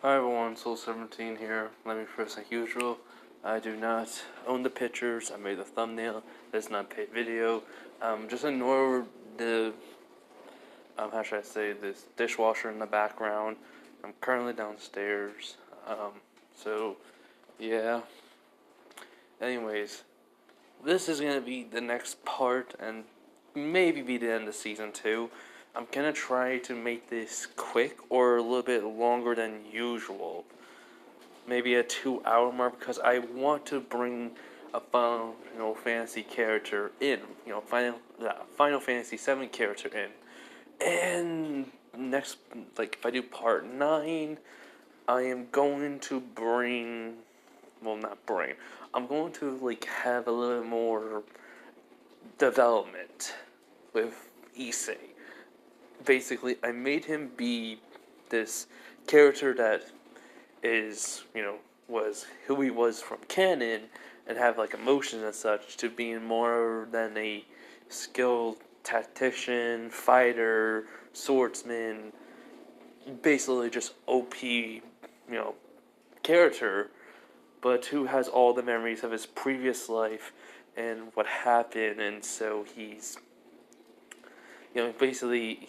Hi everyone, Soul17 here. Let me first, like usual, I do not own the pictures. I made the thumbnail. This is not paid video. Just ignore the, how should I say, this dishwasher in the background. I'm currently downstairs. So, yeah. Anyways, this is going to be the next part and maybe be the end of season 2. I'm going to try to make this quick or a little bit longer than usual. Maybe a 2-hour mark because I want to bring a Final Fantasy character in. Final Fantasy 7 character in. And next, like if I do part 9, I am going to bring, well not bring, I'm going to like have a little more development with Issei. Basically, I made him be this character that is, was who he was from canon and have like emotions and such to being more than a skilled tactician, fighter, swordsman, basically just OP, character, but who has all the memories of his previous life and what happened, and so he's basically,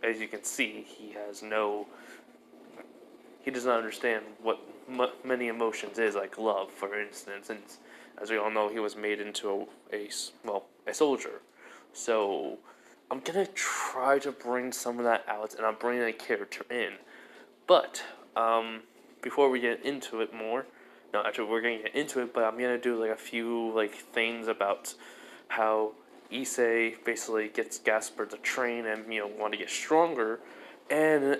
as you can see, he does not understand what many emotions is, like love, for instance, and as we all know, he was made into a soldier. So, I'm gonna try to bring some of that out, and I'm bringing a character in. But, before we get into it more, no, actually, we're gonna get into it, but I'm gonna do, like, a few, like, things about how Issei basically gets Gasper to train and, want to get stronger, and,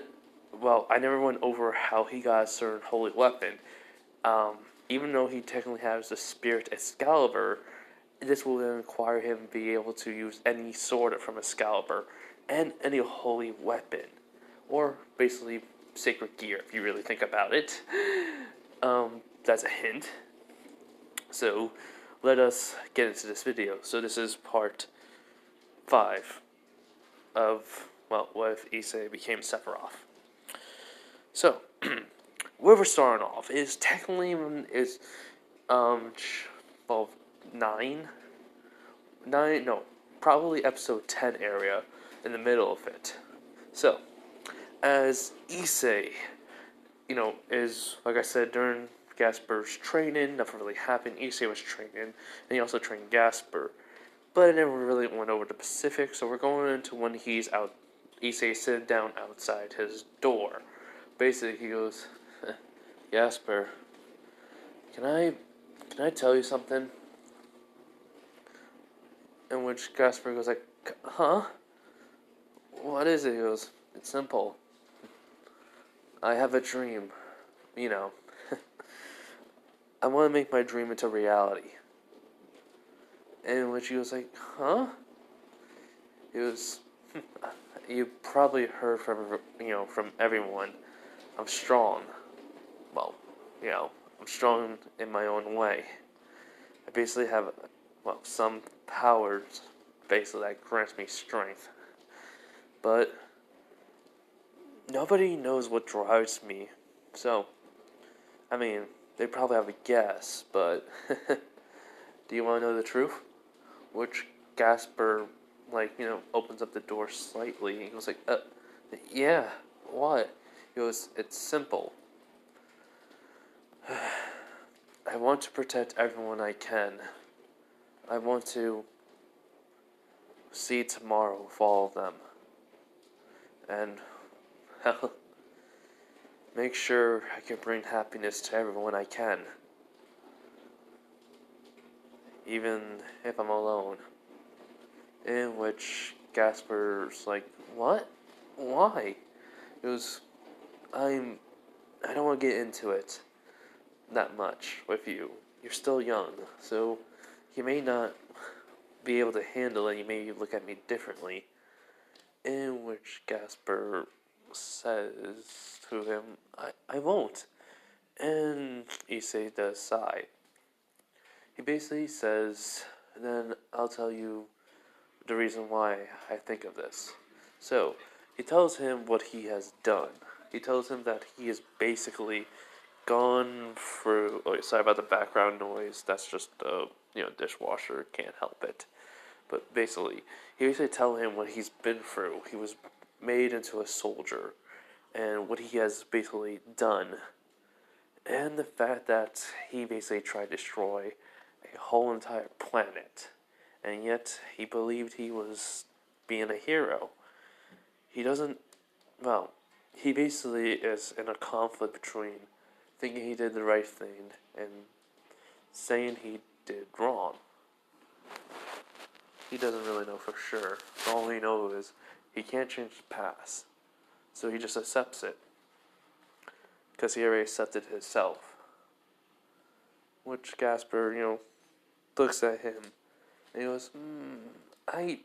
well, I never went over how he got a certain holy weapon. Even though he technically has the Spirit Excalibur, this will then require him to be able to use any sword from Excalibur, and any holy weapon, or basically sacred gear, if you really think about it. That's a hint. So, let us get into this video. So this is part 5 of, what if Issei became Sephiroth. So, where we're starting off is technically probably episode 10 area, in the middle of it. So, as Issei, is, like I said, during Gasper's training, nothing really happened. Issei was training, and he also trained Gasper. But I never really went over the Pacific, so we're going into when he's out. Issei sitting down outside his door. Basically, he goes, Gasper, can I tell you something? In which Gasper goes like, huh? What is it? He goes, it's simple. I have a dream. I want to make my dream into reality. In which he was like, huh? He was, you probably heard from everyone. I'm strong. Well, I'm strong in my own way. I basically have, some powers, basically, that grants me strength. But nobody knows what drives me. So, they probably have a guess, but do you want to know the truth? Which Gasper, opens up the door slightly. He goes like, yeah, what? He goes, it's simple. I want to protect everyone I can. I want to see tomorrow with all of them. And, hell, make sure I can bring happiness to everyone I can. Even if I'm alone. In which Gasper's like, what? Why? It was, I don't want to get into it that much with you. You're still young, so you may not be able to handle it. You may look at me differently. In which Gasper says to him, I won't. And Issei does sigh. He basically says, then I'll tell you the reason why I think of this. So, he tells him what he has done. He tells him that he is basically gone through. Oh, sorry about the background noise. That's just dishwasher. Can't help it. But basically, he basically tell him what he's been through. He was made into a soldier, and what he has basically done, and the fact that he basically tried to destroy a whole entire planet, and yet he believed he was being a hero. He doesn't. Well, he basically is in a conflict between thinking he did the right thing and saying he did wrong. He doesn't really know for sure. All he knows is he can't change the past. So he just accepts it. Because he already accepted himself. Which Gasper, looks at him and he goes, I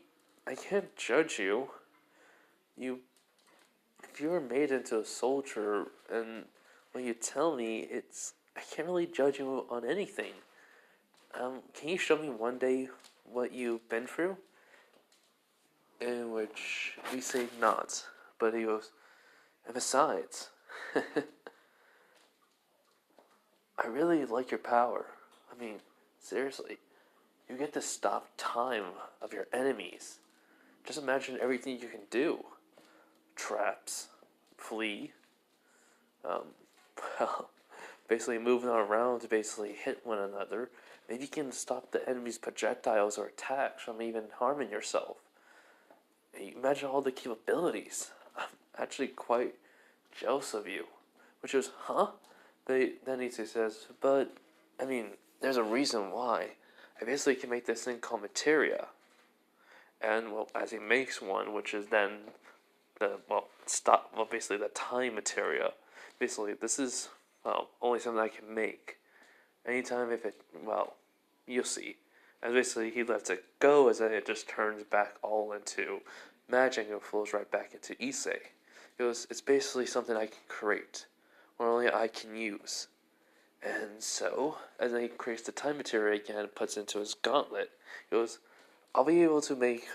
can't judge you. If you were made into a soldier and when you tell me, I can't really judge you on anything. Can you show me one day what you've been through? In which we say not, but he goes, and besides, I really like your power. I mean, seriously, you get to stop time of your enemies. Just imagine everything you can do. Traps, flee, well, basically moving around to basically hit one another. Maybe you can stop the enemy's projectiles or attacks from even harming yourself. Imagine all the capabilities. I'm actually quite jealous of you. Which is, huh? Then he says, but, I mean, there's a reason why. I basically can make this thing called materia. And, well, as he makes one, which is then basically the time materia. Basically, this is, only something I can make. Anytime you'll see. And basically, he lets it go as then it just turns back all into magic and flows right back into Issei. It's basically something I can create, or only I can use. And so, as then he creates the time materia again and puts it into his gauntlet, he goes, I'll be able to make,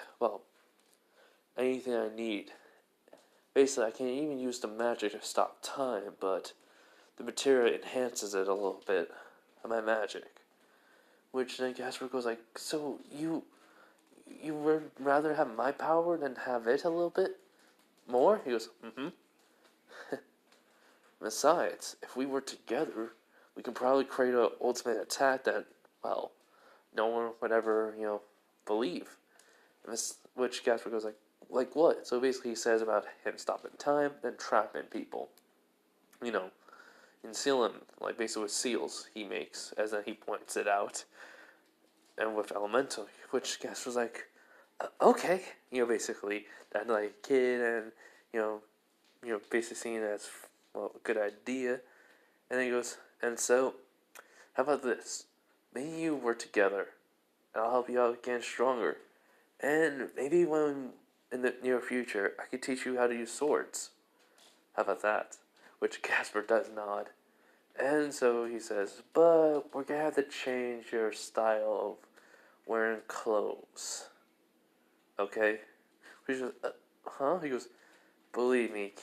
anything I need. Basically, I can even use the magic to stop time, but the materia enhances it a little bit of my magic. Which then Gasper goes like, so you would rather have my power than have it a little bit more? He goes, mm-hmm. Besides, if we were together, we could probably create an ultimate attack that, no one would ever, believe. Which Gasper goes like what? So basically he says about him stopping time, then trapping people. In sealing, basically with seals he makes, as then he points it out. And with elemental, which Gasper's like, okay. Basically, that kid and, basically seeing it as, a good idea. And then he goes, and so, how about this? Me and you work together, and I'll help you out getting stronger. And maybe when, in the near future, I could teach you how to use swords. How about that? Which Gasper does nod. And so he says, but we're gonna have to change your style of wearing clothes. Okay? He goes, huh? He goes, believe me,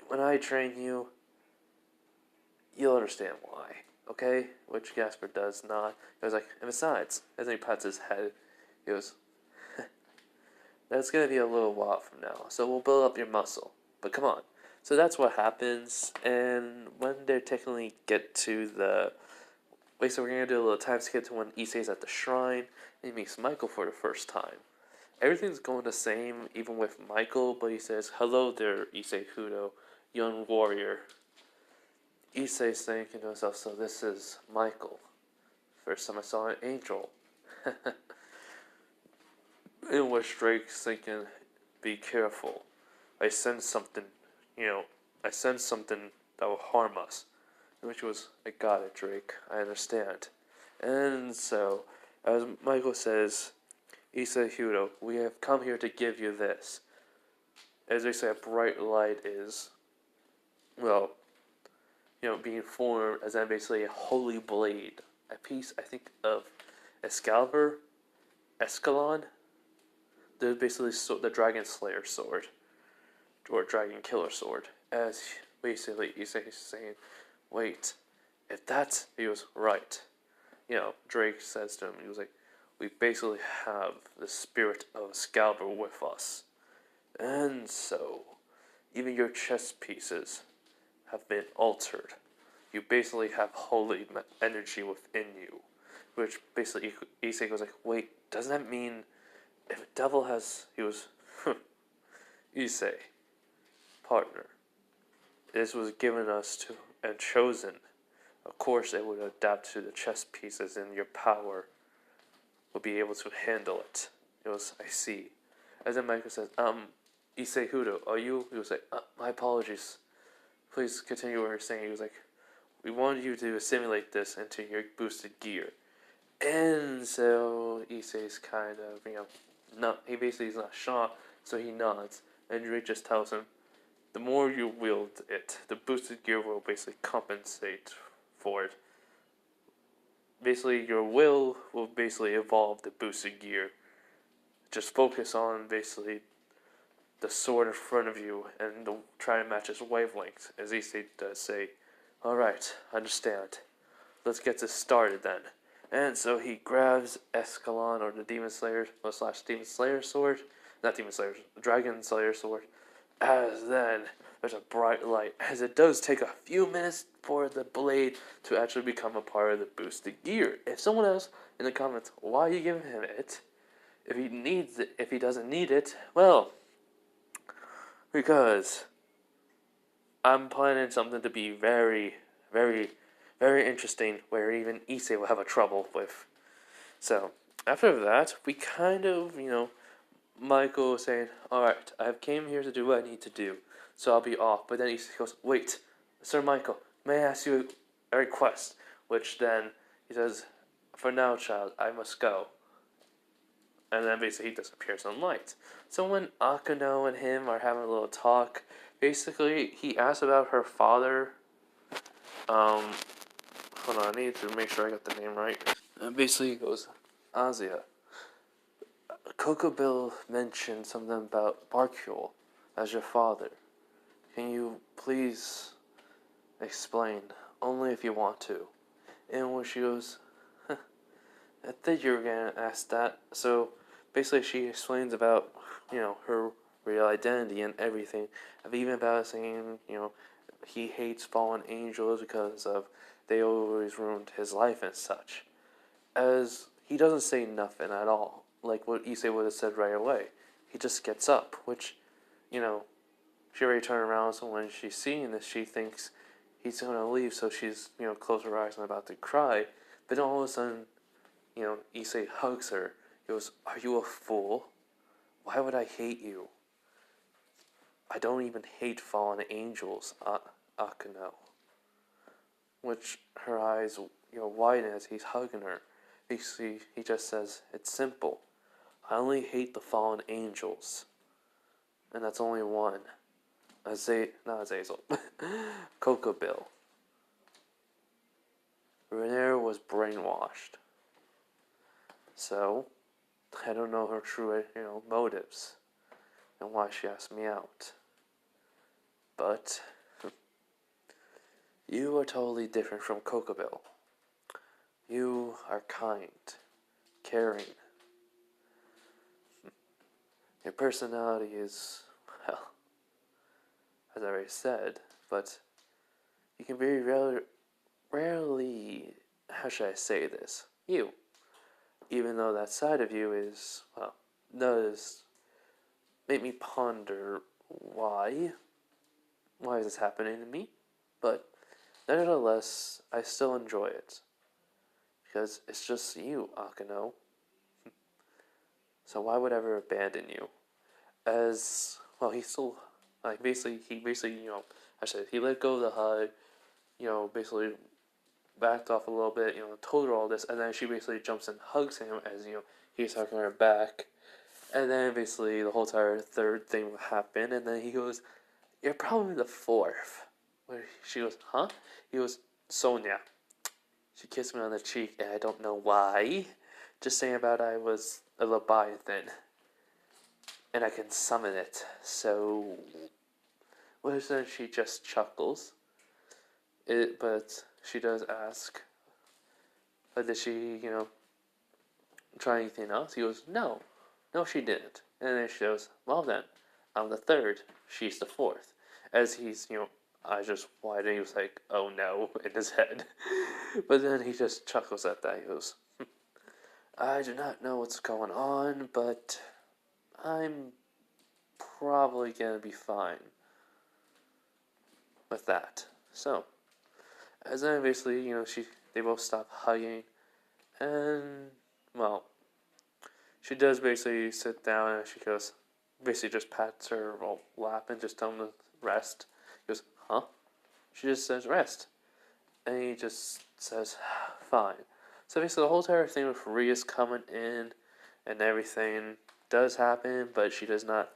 when I train you, you'll understand why. Okay? Which Gasper does not. He was like, and besides, as he pats his head, he goes, that's gonna be a little while from now, so we'll build up your muscle. But come on. So that's what happens, and when they technically get to the... so we're gonna do a little time skip to when Issei's at the shrine, and he meets Michael for the first time. Everything's going the same, even with Michael, but he says, hello there, Issei Kudo, young warrior. Issei's thinking to himself, so this is Michael. First time I saw an angel. In which Drake's thinking, be careful. I sense something that will harm us. Which was, I got it, Drake. I understand. And so, as Michael says, Issei Hudo, we have come here to give you this. As they say, a bright light is, being formed as basically a holy blade. A piece, I think, of Escalon. They're basically the Dragon Slayer sword. Or Dragon Killer sword. As basically he's saying, wait, if that's, he was right. Drake says to him, he was like, we basically have the spirit of Excalibur with us. And so, even your chess pieces have been altered. You basically have holy energy within you. Which basically, Issei goes like, wait, doesn't that mean if a devil has, he was, Issei, partner, this was given us to and chosen. Of course, it would adapt to the chess pieces, and your power would be able to handle it. It was, I see. As then Michael says, Issei Hudo, are you? He was like, my apologies. Please continue what you're saying. He was like, we wanted you to assimilate this into your boosted gear. And so Issei's kind of, he basically is not shocked, so he nods. And Drake just tells him, the more you wield it, the boosted gear will basically compensate for it. Basically, your will basically evolve the boosted gear. Just focus on basically the sword in front of you and try to match its wavelength, as Issei does say, alright, understand. Let's get this started then. And so he grabs Escalon, or the Demon Slayer, / Demon Slayer sword, not Demon Slayer, Dragon Slayer sword, as then there's a bright light, as it does take a few minutes for the blade to actually become a part of the boosted gear. If someone else in the comments, why are you giving him it? If he needs it, if he doesn't need it, well, because I'm planning something to be very, very, very interesting, where even Issei will have a trouble with. So, after that, we kind of, Michael was saying, alright, I came here to do what I need to do, so I'll be off. But then he goes, wait, Sir Michael, may I ask you a request? Which then he says, for now, child, I must go. And then basically he disappears in light. So when Akano and him are having a little talk, basically he asks about her father. Hold on, I need to make sure I got the name right. And basically he goes, Azia, Coco Bill mentioned something about Barkule as your father. Can you please explain? Only if you want to. And when she goes, I thought you were gonna ask that. So basically she explains about, her real identity and everything. And even about saying, he hates fallen angels because of they always ruined his life and such. As he doesn't say nothing at all, like what Issei would have said right away. He just gets up, which, she already turned around, so when she's seeing this, she thinks he's gonna leave, so she's, close her eyes and about to cry. But then all of a sudden, Issei hugs her. He goes, are you a fool? Why would I hate you? I don't even hate fallen angels, Akano. Which her eyes, widen as he's hugging her. He just says, it's simple. I only hate the fallen angels. And that's only one. Not Azazel. Coco Bill. Renner was brainwashed. So, I don't know her true, motives. And why she asked me out. But, you are totally different from Coco Bill. You are kind, caring. Your personality is, well, as I already said, but you can very rarely, how should I say this? Even though that side of you is, well, does make me ponder why is this happening to me? But nevertheless, I still enjoy it. Because it's just you, Akano. So why would I ever abandon you? As, well, he still, basically, I said, he let go of the hug, basically backed off a little bit, told her all this, and then she basically jumps and hugs him as, he's hugging her back. And then basically the whole entire third thing will happen, and then he goes, you're probably the fourth. Where she goes, huh? He goes, Sonia. She kissed me on the cheek, and I don't know why. Just saying about I was a Leviathan. And I can summon it. So, which then she just chuckles. But she does ask, did she, try anything else? He goes, no. No, she didn't. And then she goes, well then, I'm the third, she's the fourth. As he's, eyes just wide, and he was like, oh no, in his head. But then he just chuckles at that. He goes, I do not know what's going on, but I'm probably gonna be fine with that. So, as then basically, they both stop hugging, and, well, she does basically sit down, and she goes, basically just pats her lap and just tells him to rest. He goes, huh? She just says, rest. And he just says, fine. So basically the whole entire thing with Rias coming in and everything does happen, but she does not,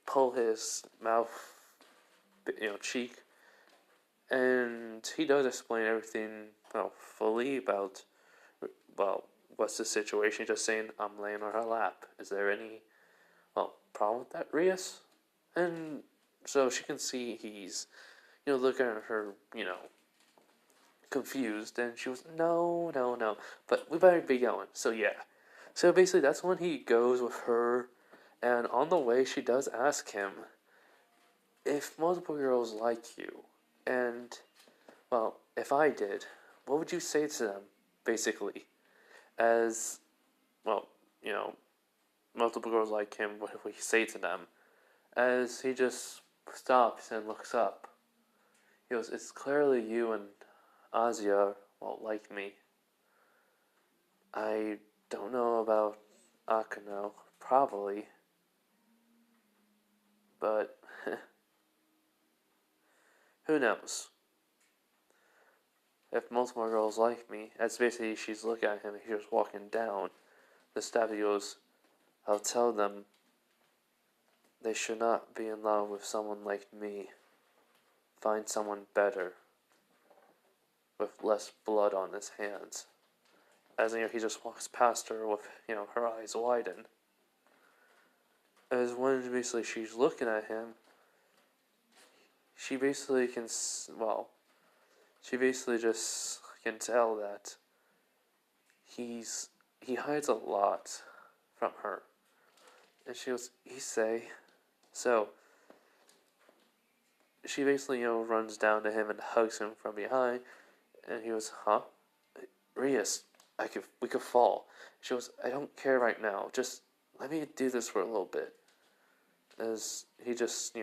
pull his mouth, cheek. And he does explain everything, fully about, what's the situation. Just saying, I'm laying on her lap. Is there any, problem with that, Rias? And so she can see he's, looking at her, confused, and she was, no, no, no, but we better be going. So yeah. So basically that's when he goes with her, and on the way she does ask him if multiple girls like you, and, well, if I did, what would you say to them, basically? As, well, multiple girls like him, what would he say to them? As he just stops and looks up. He goes, it's clearly you and Azia won't like me. I don't know about Akano, probably. But, who knows? If multiple girls like me, that's basically, she's looking at him and he's just walking down the step. He goes, I'll tell them they should not be in love with someone like me. Find someone better, with less blood on his hands. As he just walks past her with, her eyes widen. As when basically she's looking at him, she basically she basically just can tell that he hides a lot from her. And she goes, Issei. So, she basically, runs down to him and hugs him from behind. And he goes, huh? Rias, we could fall. She goes, I don't care right now. Just let me do this for a little bit. As he just,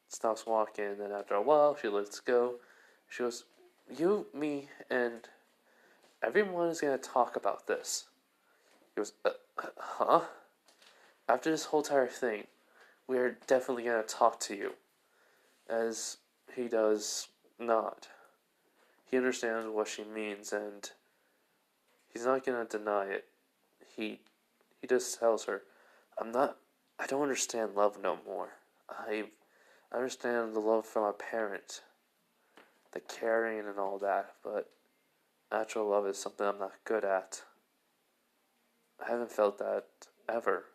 stops walking, and then after a while, she lets go. She goes, you, me, and everyone is going to talk about this. He goes, huh? After this whole entire thing, we are definitely going to talk to you. As he does not. He understands what she means, and he's not going to deny it. He just tells her, I don't understand love no more. I understand the love from a parent, the caring and all that, but actual love is something I'm not good at. I haven't felt that ever.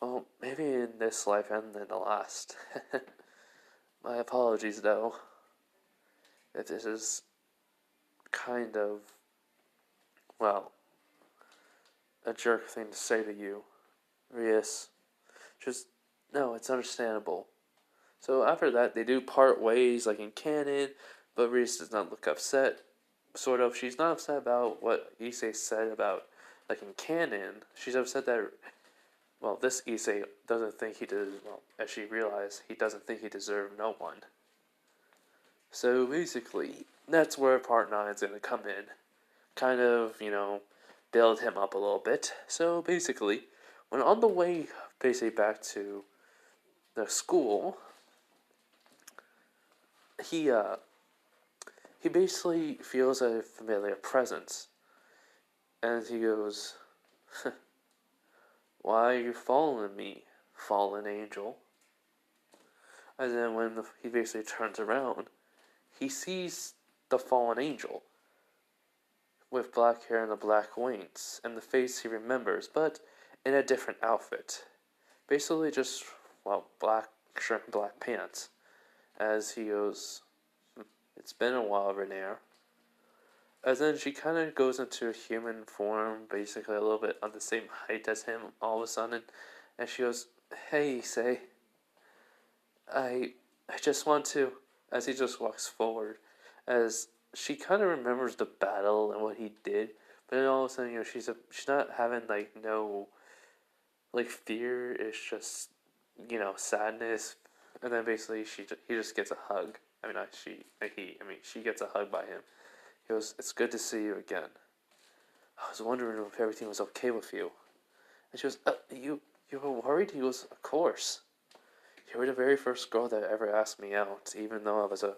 Well, maybe in this life and in the last. My apologies, though, if this is kind of, well, a jerk thing to say to you, Rias. Just, no, it's understandable. So after that, they do part ways, like in canon, but Rias does not look upset. Sort of, she's not upset about what Issei said about, like in canon. She's upset that, well, this Issei doesn't think he did, well, as she realized, he doesn't think he deserved no one. So basically, that's where part 9 is going to come in. Kind of, build him up a little bit. So basically, when on the way basically back to the school, he basically feels a familiar presence. And he goes, why are you following me, fallen angel? And then when he basically turns around, he sees the fallen angel with black hair and the black wings, and the face he remembers, but in a different outfit. Basically just, well, black shirt and black pants. As he goes, "It's been a while, Renair." And then she kind of goes into a human form, basically a little bit on the same height as him all of a sudden. And she goes, "Hey, say, I just want to," as he just walks forward, as she kind of remembers the battle and what he did, but then all of a sudden, she's not having like no like fear. It's just sadness, and then basically he just gets a hug. I mean, not she, he. I mean, she gets a hug by him. He goes, "It's good to see you again. I was wondering if everything was okay with you." And she goes, you were worried?" He goes, "Of course. You were the very first girl that ever asked me out, even though I was a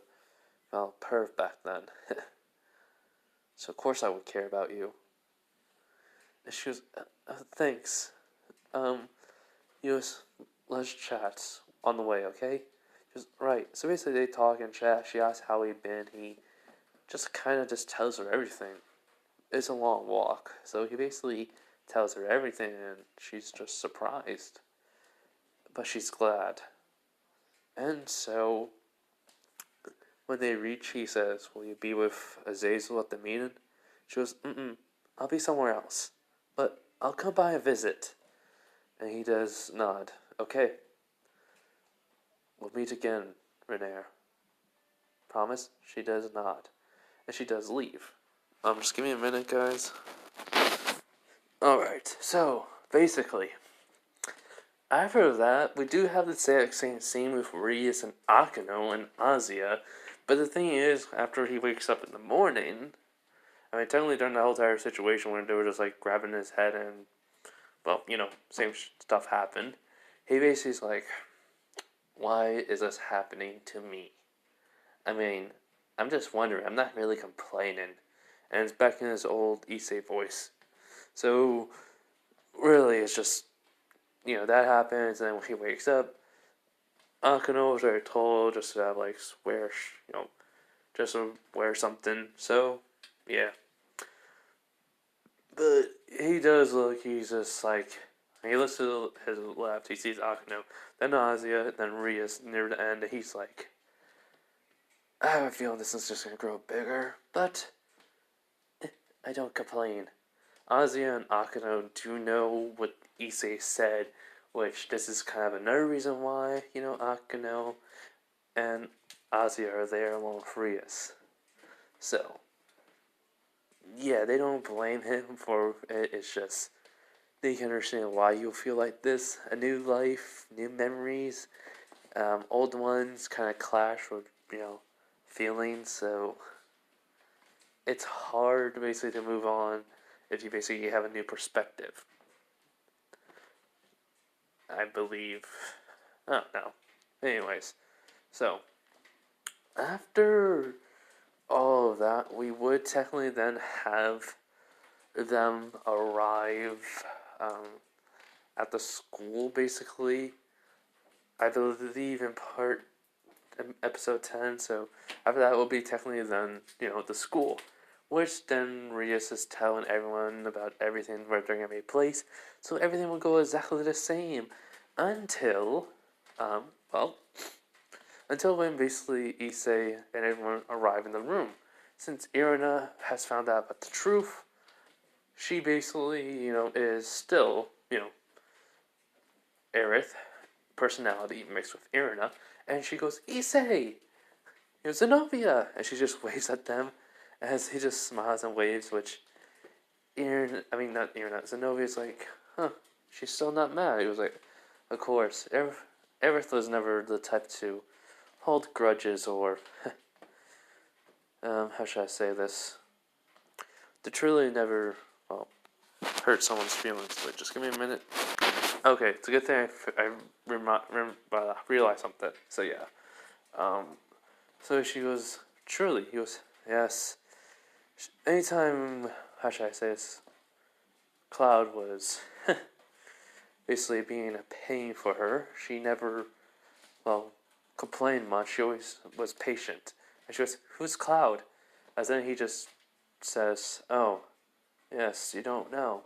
perv back then. So of course I would care about you." And she goes, "Thanks. He goes, let's chat on the way, okay?" She goes, "Right." So basically they talk and chat. She asks how he'd been. He just kind of just tells her everything. It's a long walk, so he basically tells her everything, and she's just surprised. But she's glad. And so, when they reach, he says, "Will you be with Azazel at the meeting?" She goes, I'll be somewhere else. But I'll come by and visit." And he does nod. "Okay. We'll meet again, Renair." "Promise?" She does nod. And she does leave. Just give me a minute, guys. Alright, so, basically, after that, we do have the same scene with Rias and Akino and Azia, but the thing is, after he wakes up in the morning, I mean, technically during the whole entire situation when they were just, like, grabbing his head and, well, same stuff happened, he basically is like, "Why is this happening to me? I mean, I'm just wondering, I'm not really complaining." And it's back in his old Issei voice. So, really, it's just, that happens, and then when he wakes up, Akano was very told just to have, like, just to wear something. So, yeah. But he does look, he's just like, he looks to his left, he sees Akano, then Azia, then Rias near the end, and he's like, "I have a feeling this is just going to grow bigger, but I don't complain." Azia and Akano do know what Issei said, which this is kind of another reason why, Akano and Azia are there along with Rias. So, yeah, they don't blame him for it. It's just, they can understand why you feel like this. A new life, new memories, old ones kind of clash with, feelings, so it's hard basically to move on if you basically have a new perspective. I believe. Oh, no. Anyways, so after all of that, we would technically then have them arrive at the school, basically. I believe in episode 10, so after that will be technically then, the school. Which then Rias is telling everyone about everything where they're going to be placed, so everything will go exactly the same until, until when basically Issei and everyone arrive in the room. Since Irina has found out about the truth, she basically, is still, Aerith personality mixed with Irina, and she goes, "Issei! Zenobia!" And she just waves at them as he just smiles and waves, which Zenobia's like, "Huh, she's still not mad." He was like, "Of course, Aerith was never the type to hold grudges or, how should I say this? To truly never, hurt someone's feelings." Wait, just give me a minute. Okay, it's a good thing I realized something. So yeah. So she goes, "Truly?" He goes, "Yes." Anytime, how should I say this? Cloud was basically being a pain for her. She never, complained much. She always was patient. And she goes, "Who's Cloud?" And then he just says, "Oh, yes, you don't know.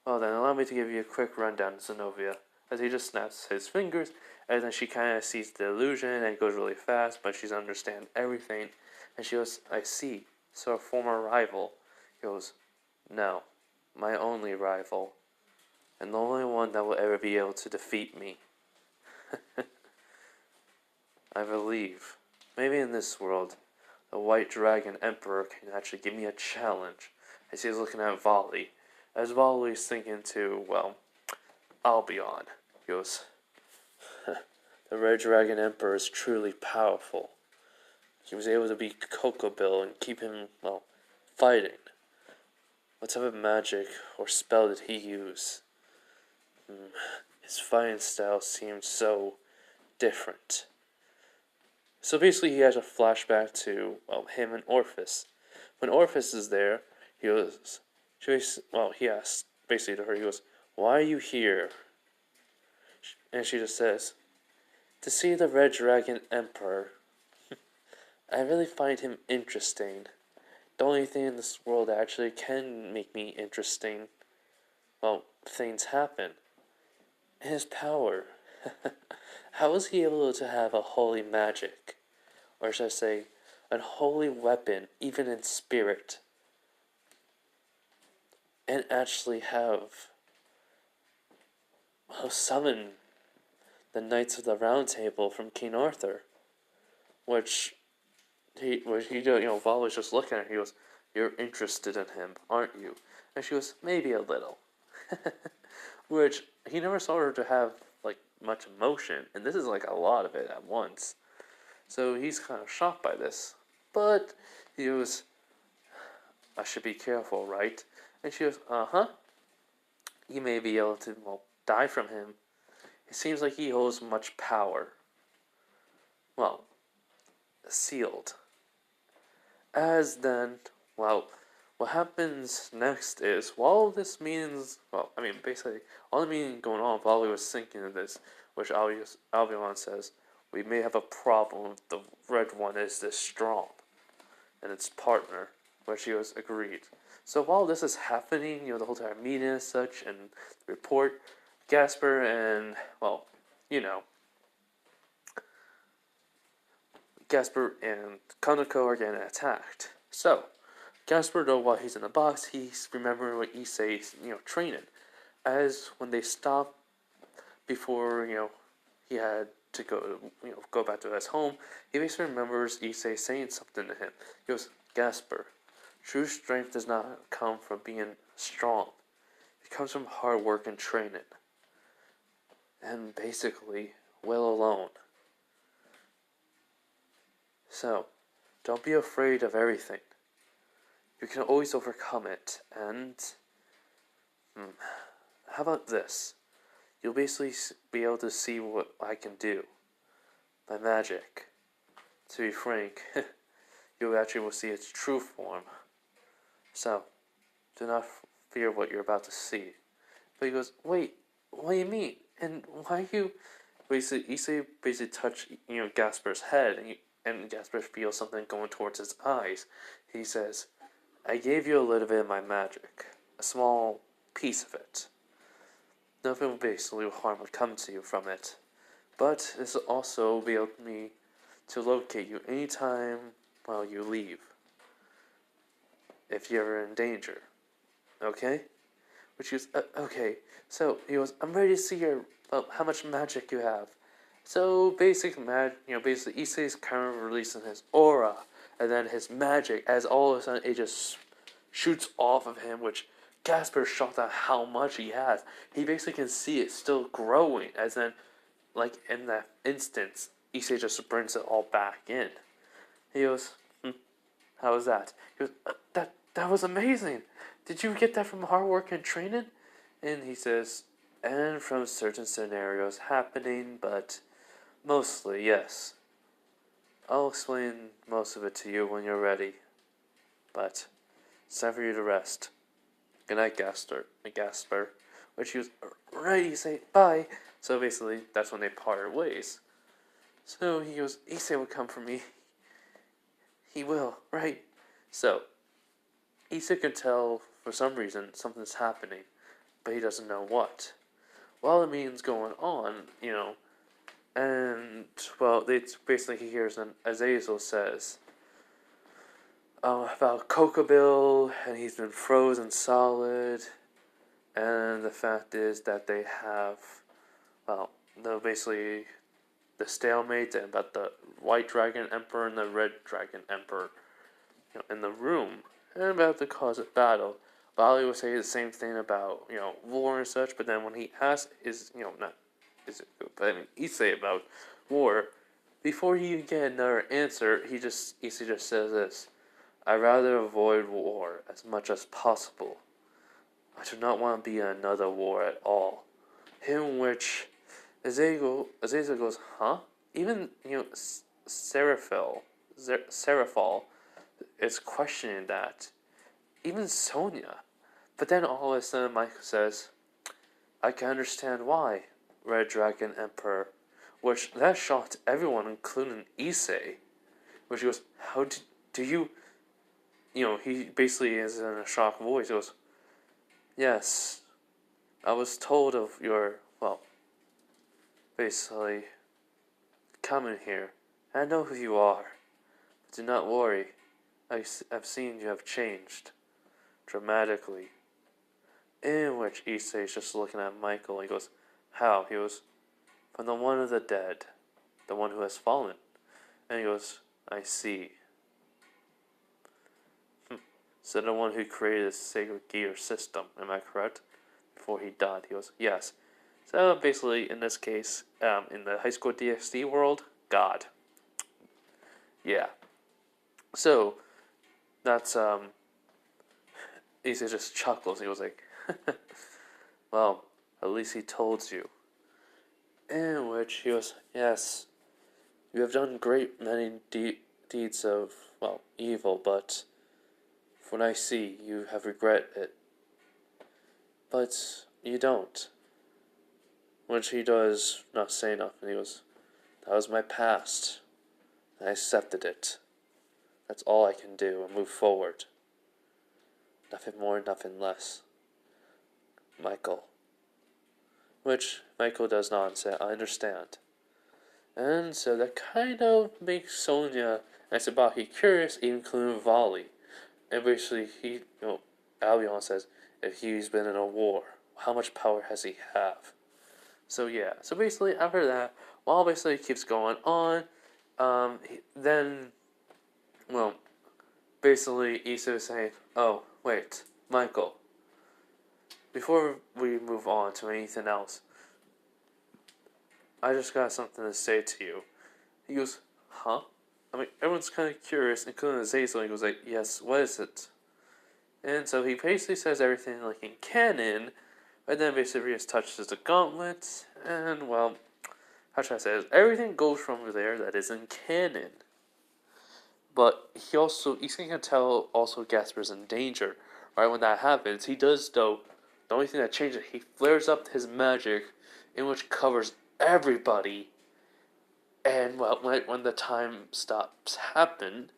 Well then, allow me to give you a quick rundown, Zenobia. as he just snaps his fingers, and then she kind of sees the illusion, and it goes really fast, but she's understand everything, and she goes, I see, so a former rival. He goes, no, my only rival, and the only one that will ever be able to defeat me. I believe, maybe in this world, the White Dragon Emperor can actually give me a challenge, as he's looking at Volley, as Volley's thinking too, well, I'll be on. He goes, the Red Dragon Emperor is truly powerful. He was able to beat Cocoa Bill and keep him, well, fighting. What type of magic or spell did he use? His fighting style seems so different. So basically he has a flashback to, well, him and Orpheus. When Orpheus is there, he asks basically to her, he goes, why are you here? And she just says, to see the Red Dragon Emperor. I really find him interesting. The only thing in this world that actually can make me interesting, well, things happen. His power. How is he able to have a holy magic? Or should I say, a holy weapon, even in spirit? And actually have, well, summon the Knights of the Round Table from King Arthur. Which Val was just looking at her. He goes, you're interested in him, aren't you? And she goes, maybe a little. Which, he never saw her to have, like, much emotion. And this is, like, a lot of it at once. So he's kind of shocked by this. But he goes, I should be careful, right? And she goes, uh-huh. You may be able to, well, die from him. It seems like he holds much power. Well, sealed. As then, well, what happens next is, while this means, well, I mean, basically, all the meeting going on, Volley was thinking of this, which Albion says, we may have a problem if the red one is this strong, and its partner, which he was agreed. So while this is happening, the whole entire meeting and such, and the report, Gasper and, well, Gasper and Kaneko are getting attacked. So, Gasper, though, while he's in the box, he's remembering what Issei's, training. As when they stop before, he had to go back to his home, he basically remembers Issei saying something to him. He goes, Gasper, true strength does not come from being strong. It comes from hard work and training. And basically, will alone. So, don't be afraid of everything. You can always overcome it, and how about this? You'll basically be able to see what I can do. My magic. To be frank, you actually will see its true form. So, do not fear what you're about to see. But he goes, wait, what do you mean? And why you... Issei basically touched, Gasper's head, and Gasper feels something going towards his eyes. He says, I gave you a little bit of my magic. A small piece of it. Nothing basically harm would come to you from it. But this will also be able me to locate you anytime while you leave. If you're ever in danger. Okay? Which he goes, okay. So he goes, I'm ready to see how much magic you have. So basically Issei's kind of releasing his aura, and then his magic, as all of a sudden it just shoots off of him, which Gasper's shocked at how much he has. He basically can see it still growing, as then, like in that instance, Issei just brings it all back in. He goes, how was that? He goes, that was amazing. Did you get that from hard work and training? And he says, and from certain scenarios happening, but mostly, yes. I'll explain most of it to you when you're ready. But it's time for you to rest. Good night, Gasper. Which he was ready to say bye. So basically, that's when they parted ways. So he goes, Issei will come for me. He will, right? So, Issei can tell, for some reason, something's happening, but he doesn't know what. while the meeting's going on, and, well, it's basically he hears an Azazel says, about Kokobille, and he's been frozen solid, and the fact is that they have, well, basically the stalemate, and about the White Dragon Emperor and the Red Dragon Emperor, in the room, and about the cause of battle. Bali would say the same thing about, war and such, but then when he asks, not, is it good, but I mean, he say about war, before he get another answer, he just says this: "I'd rather avoid war as much as possible. I do not want to be in another war at all." In which Azazel goes, "Huh?" Even, Seraphil is questioning that. Even Sonya. But then all of a sudden Michael says, "I can understand why, Red Dragon Emperor." Which, that shocked everyone, including Issei. Which he goes, "How do you..." He basically is in a shocked voice. He goes, "Yes, I was told of your, well, basically, coming here. I know who you are. But do not worry. I've seen you have changed. Dramatically." In which Issei is just looking at Michael. He goes, "How?" He goes, "From the one of the dead. The one who has fallen." And he goes, "I see. So the one who created the sacred gear system, am I correct?" Before he died, he goes, "Yes." So basically, in this case, in the high school DxD world, God. Yeah. So that's Issei just chuckles. He was like, "Well, at least he told you." In which he goes, "Yes, you have done great many deeds of, well, evil, but from what I see, you have regret it. But you don't." Which he does not say nothing. He goes, "That was my past. I accepted it. That's all I can do and move forward. Nothing more, nothing less. Michael." Which Michael does not say, "I understand." And so that kind of makes Sonya and Sabahi curious, including Volley. And basically, Albion says, if he's been in a war, how much power has he have? So yeah, so basically after that, while basically it keeps going on, then, well, basically Issa is saying, "Oh, wait, Michael, before we move on to anything else, I just got something to say to you." He goes, "Huh?" I mean, everyone's kind of curious, including Zazel. He goes like, "Yes, what is it?" And so he basically says everything like in canon, but then basically just touches the gauntlet, and, well, how should I say this? Everything goes from there that is in canon. But he can tell also Gasper's in danger. Right when that happens, he does, though, the only thing that changes, he flares up his magic, in which covers everybody. And, well, when the time stops happen,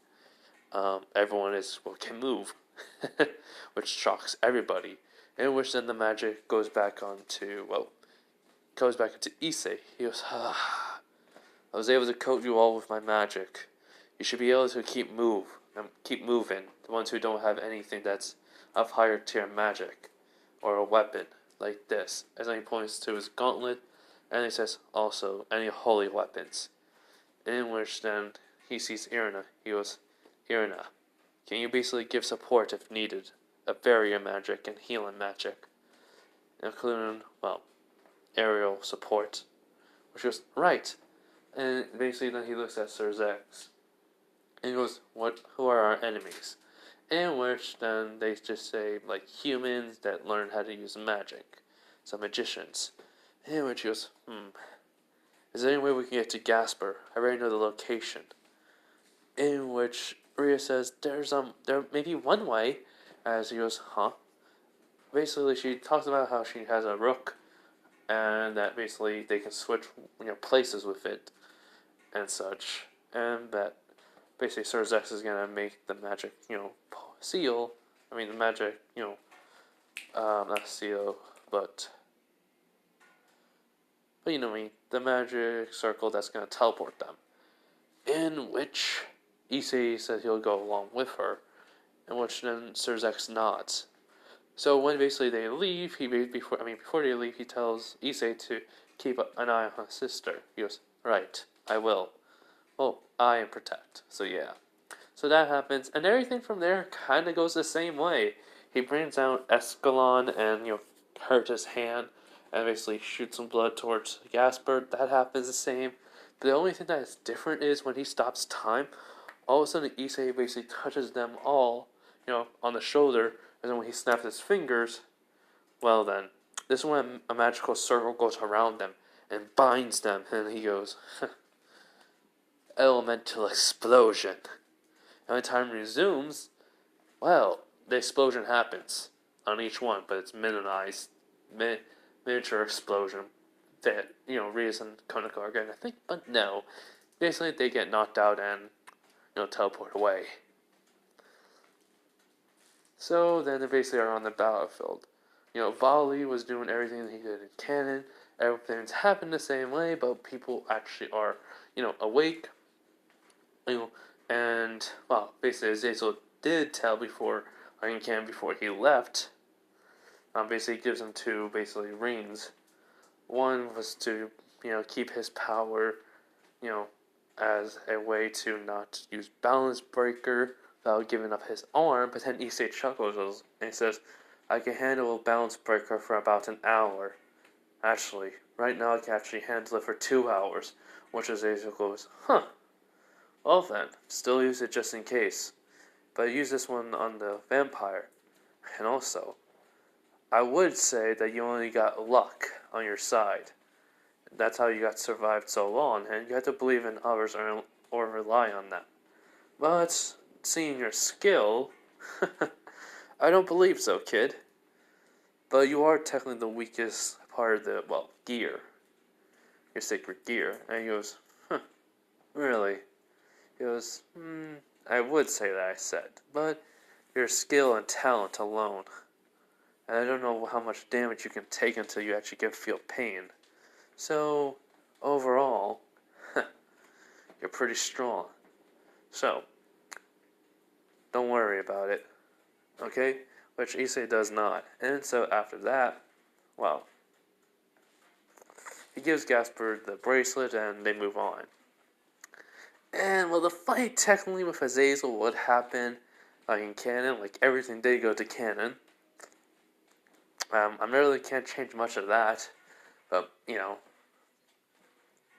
everyone can move, which shocks everybody. In which then the magic goes back into Issei. He goes, "I was able to coat you all with my magic. You should be able to keep moving. The ones who don't have anything that's of higher tier magic, or a weapon like this." As he points to his gauntlet, and he says also any holy weapons. In which then he sees Irina. He goes, "Irina, can you basically give support if needed? A barrier magic and healing magic, including, well, aerial support." Which goes, "Right." And basically then he looks at Sir Zex. And he goes, who are our enemies? In which then they just say, like, humans that learn how to use magic. Some magicians. In which he goes, is there any way we can get to Gasper? I already know the location. In which Rhea says, there may be one way. As he goes, huh? Basically, she talks about how she has a rook, and that basically they can switch, places with it, and such. And that basically Sir Zex is gonna make the magic, seal. I mean, the magic, not seal, but but you know what I mean, the magic circle that's gonna teleport them. In which Issei said he'll go along with her, in which then Sir Zex nods. So when basically they leave, before they leave, he tells Issei to keep an eye on his sister. He goes, right, I will. Well, eye and protect. So yeah. So that happens, and everything from there kind of goes the same way. He brings out Escalon and, hurt his hand, and basically shoots some blood towards Gasper. That happens the same. But the only thing that is different is when he stops time, all of a sudden Issei basically touches them all, on the shoulder, and then when he snaps his fingers, well then, this is when a magical circle goes around them and binds them, and he goes, elemental explosion. And when time resumes, well, the explosion happens on each one, but it's minimized, miniature explosion that, Rias and Konako are getting, I think, but no. Basically, they get knocked out and, teleport away. So then they basically are on the battlefield. Volley was doing everything he did in canon. Everything's happened the same way, but people actually are, awake. And, well, basically, Azazel did tell before he left. Basically gives him two rings. One was to, keep his power, as a way to not use balance breaker without giving up his arm. But then Issei chuckles and he says, I can handle a balance breaker for about an hour. Actually, right now I can actually handle it for 2 hours. Which is Azazel goes, huh. Well then, still use it just in case. But use this one on the vampire. And also, I would say that you only got luck on your side. That's how you got survived so long, and you have to believe in others or rely on them. But, seeing your skill, I don't believe so, kid. But you are technically the weakest part of the, gear. Your sacred gear. And he goes, really? He goes, I would say that I said, but your skill and talent alone. And I don't know how much damage you can take until you actually feel pain. So, overall, you're pretty strong. So, don't worry about it. Okay? Which Issei does not. And so after that, he gives Gasper the bracelet and they move on. And, the fight technically with Azazel would happen in canon, everything did go to canon. I really can't change much of that, but,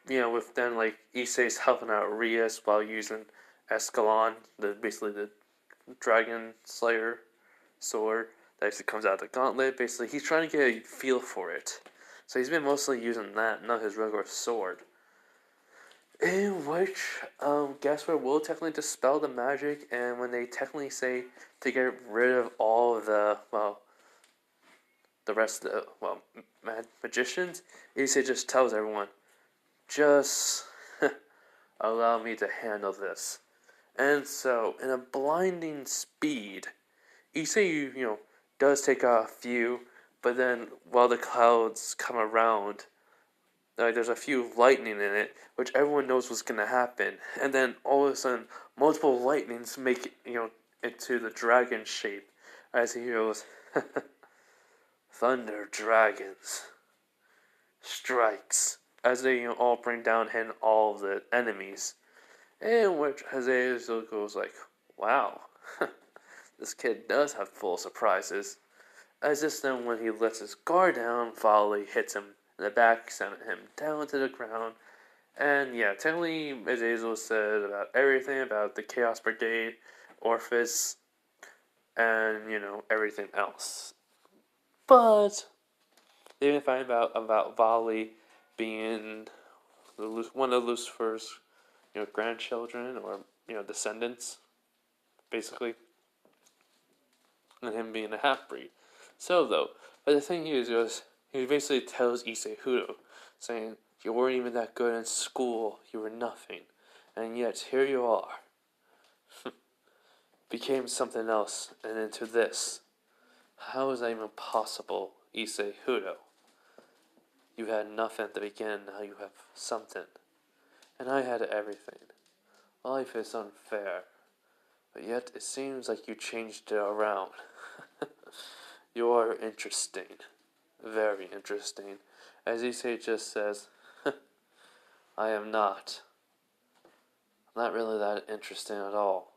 with then, Issei's helping out Rias while using Escalon, basically the Dragon Slayer sword that actually comes out of the gauntlet. Basically, he's trying to get a feel for it. So he's been mostly using that, not his regular sword. In which, Gasper will technically dispel the magic, and when they technically say to get rid of all of the rest of the, magicians, Issei just tells everyone, just allow me to handle this. And so, in a blinding speed, Issei, does take out a few, but then while the clouds come around, there's a few lightning in it, which everyone knows what's going to happen. And then all of a sudden, multiple lightnings make it, into the dragon shape. As he goes, thunder dragons strikes. As they, all bring down him all of the enemies. In which Azazel goes wow, this kid does have full surprises. As just then when he lets his guard down, Volley hits him in the back, sending him down to the ground. And yeah, technically Azazel said about everything about the Chaos Brigade, Orphis, and, everything else. But they didn't find out about Volley being one of Lucifer's, grandchildren or, descendants, basically. And him being a half-breed. So, though, but the thing is, he basically tells Issei Hudo, saying, you weren't even that good in school, you were nothing, and yet here you are. Became something else, and into this. How is that even possible, Issei Hudo? You had nothing at the beginning, now you have something. And I had everything. Life is unfair. But yet it seems like you changed it around. You are interesting. Very interesting. As Issei just says, I am not. I'm not really that interesting at all.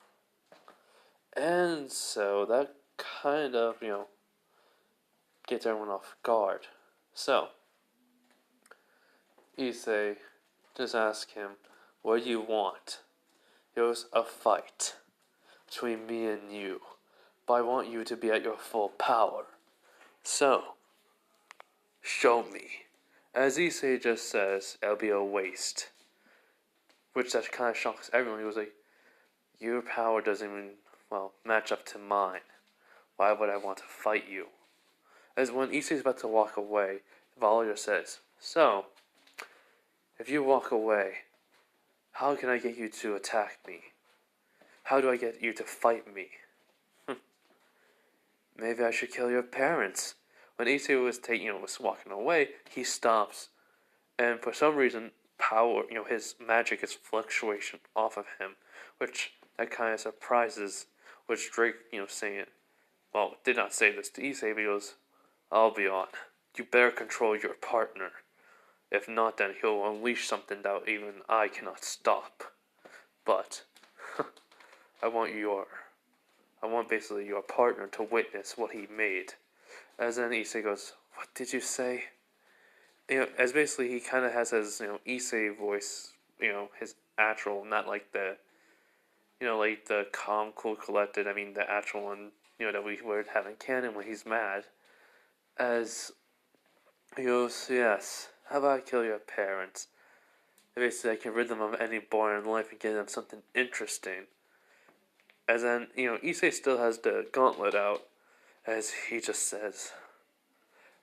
And so that kind of, gets everyone off guard. So, Issei just ask him, what do you want? It was a fight between me and you, but I want you to be at your full power. So, show me. As Issei just says, it'll be a waste. Which that kind of shocks everyone. He was like, your power doesn't even, match up to mine. Why would I want to fight you? As when Issei's about to walk away, Valia says, so, if you walk away, how can I get you to attack me? How do I get you to fight me? Maybe I should kill your parents. When Issei was walking away, he stops, and for some reason, power, his magic is fluctuation off of him, which that kind of surprises. Which Drake, saying, did not say this to Issei, but he goes, I'll be on. You better control your partner. If not, then he'll unleash something that even I cannot stop. But I want basically your partner to witness what he made. As then Issei goes, what did you say? As basically he kind of has his, Issei voice, his actual, not like the, like the calm, cool, collected, the actual one, that we would have in canon when he's mad. As he goes, yes, how about I kill your parents? Basically, I can rid them of any boring life and give them something interesting. As then, Issei still has the gauntlet out, as he just says.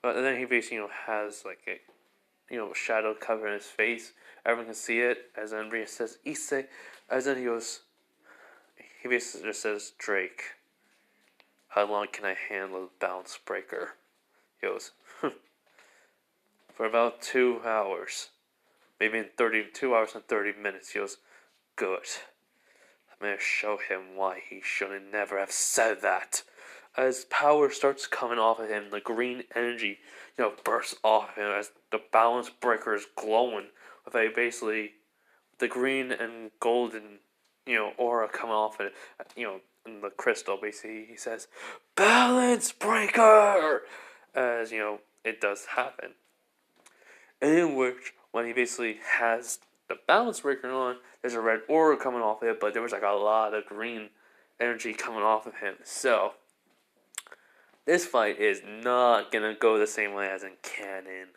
But then he basically, has like a, shadow covering his face. Everyone can see it. As then Ria says, Issei. As then he basically just says, Drake, how long can I handle the balance breaker? He goes, for about 2 hours. Maybe in 2 hours and 30 minutes. He goes, good. I'm going to show him why he should never have said that. As power starts coming off of him, the green energy, bursts off him as the balance breaker is glowing with the green and golden, aura coming off it, in the crystal. Basically, he says, balance breaker! As, it does happen. In which, when he basically has the balance breaker on, there's a red aura coming off it, but there was a lot of green energy coming off of him. So, this fight is not gonna go the same way as in canon.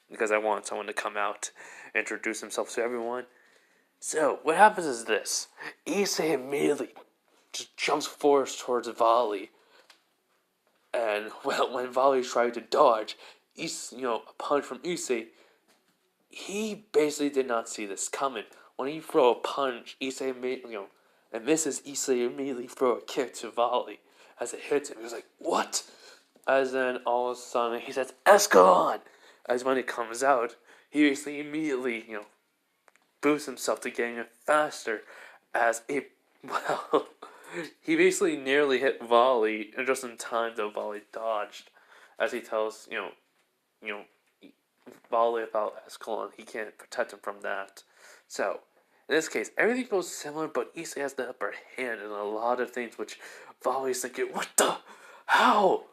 Because I want someone to come out and introduce himself to everyone. So, what happens is this. Issei immediately just jumps forward towards Volley. And, when Volley tried to dodge, a punch from Issei, he basically did not see this coming. When he throw a punch, Issei immediately, and misses, Issei immediately throw a kick to Volley. As it hits him, he was like, what? As then, all of a sudden, he says, Escalon! As when it comes out, he basically immediately, boosts himself to getting it faster. He basically nearly hit Volley, and just in time, though Volley dodged. As he tells, Volley about Escalon, he can't protect him from that. So, in this case, everything goes similar, but Issei has the upper hand in a lot of things, which Volley's thinking, what the? How?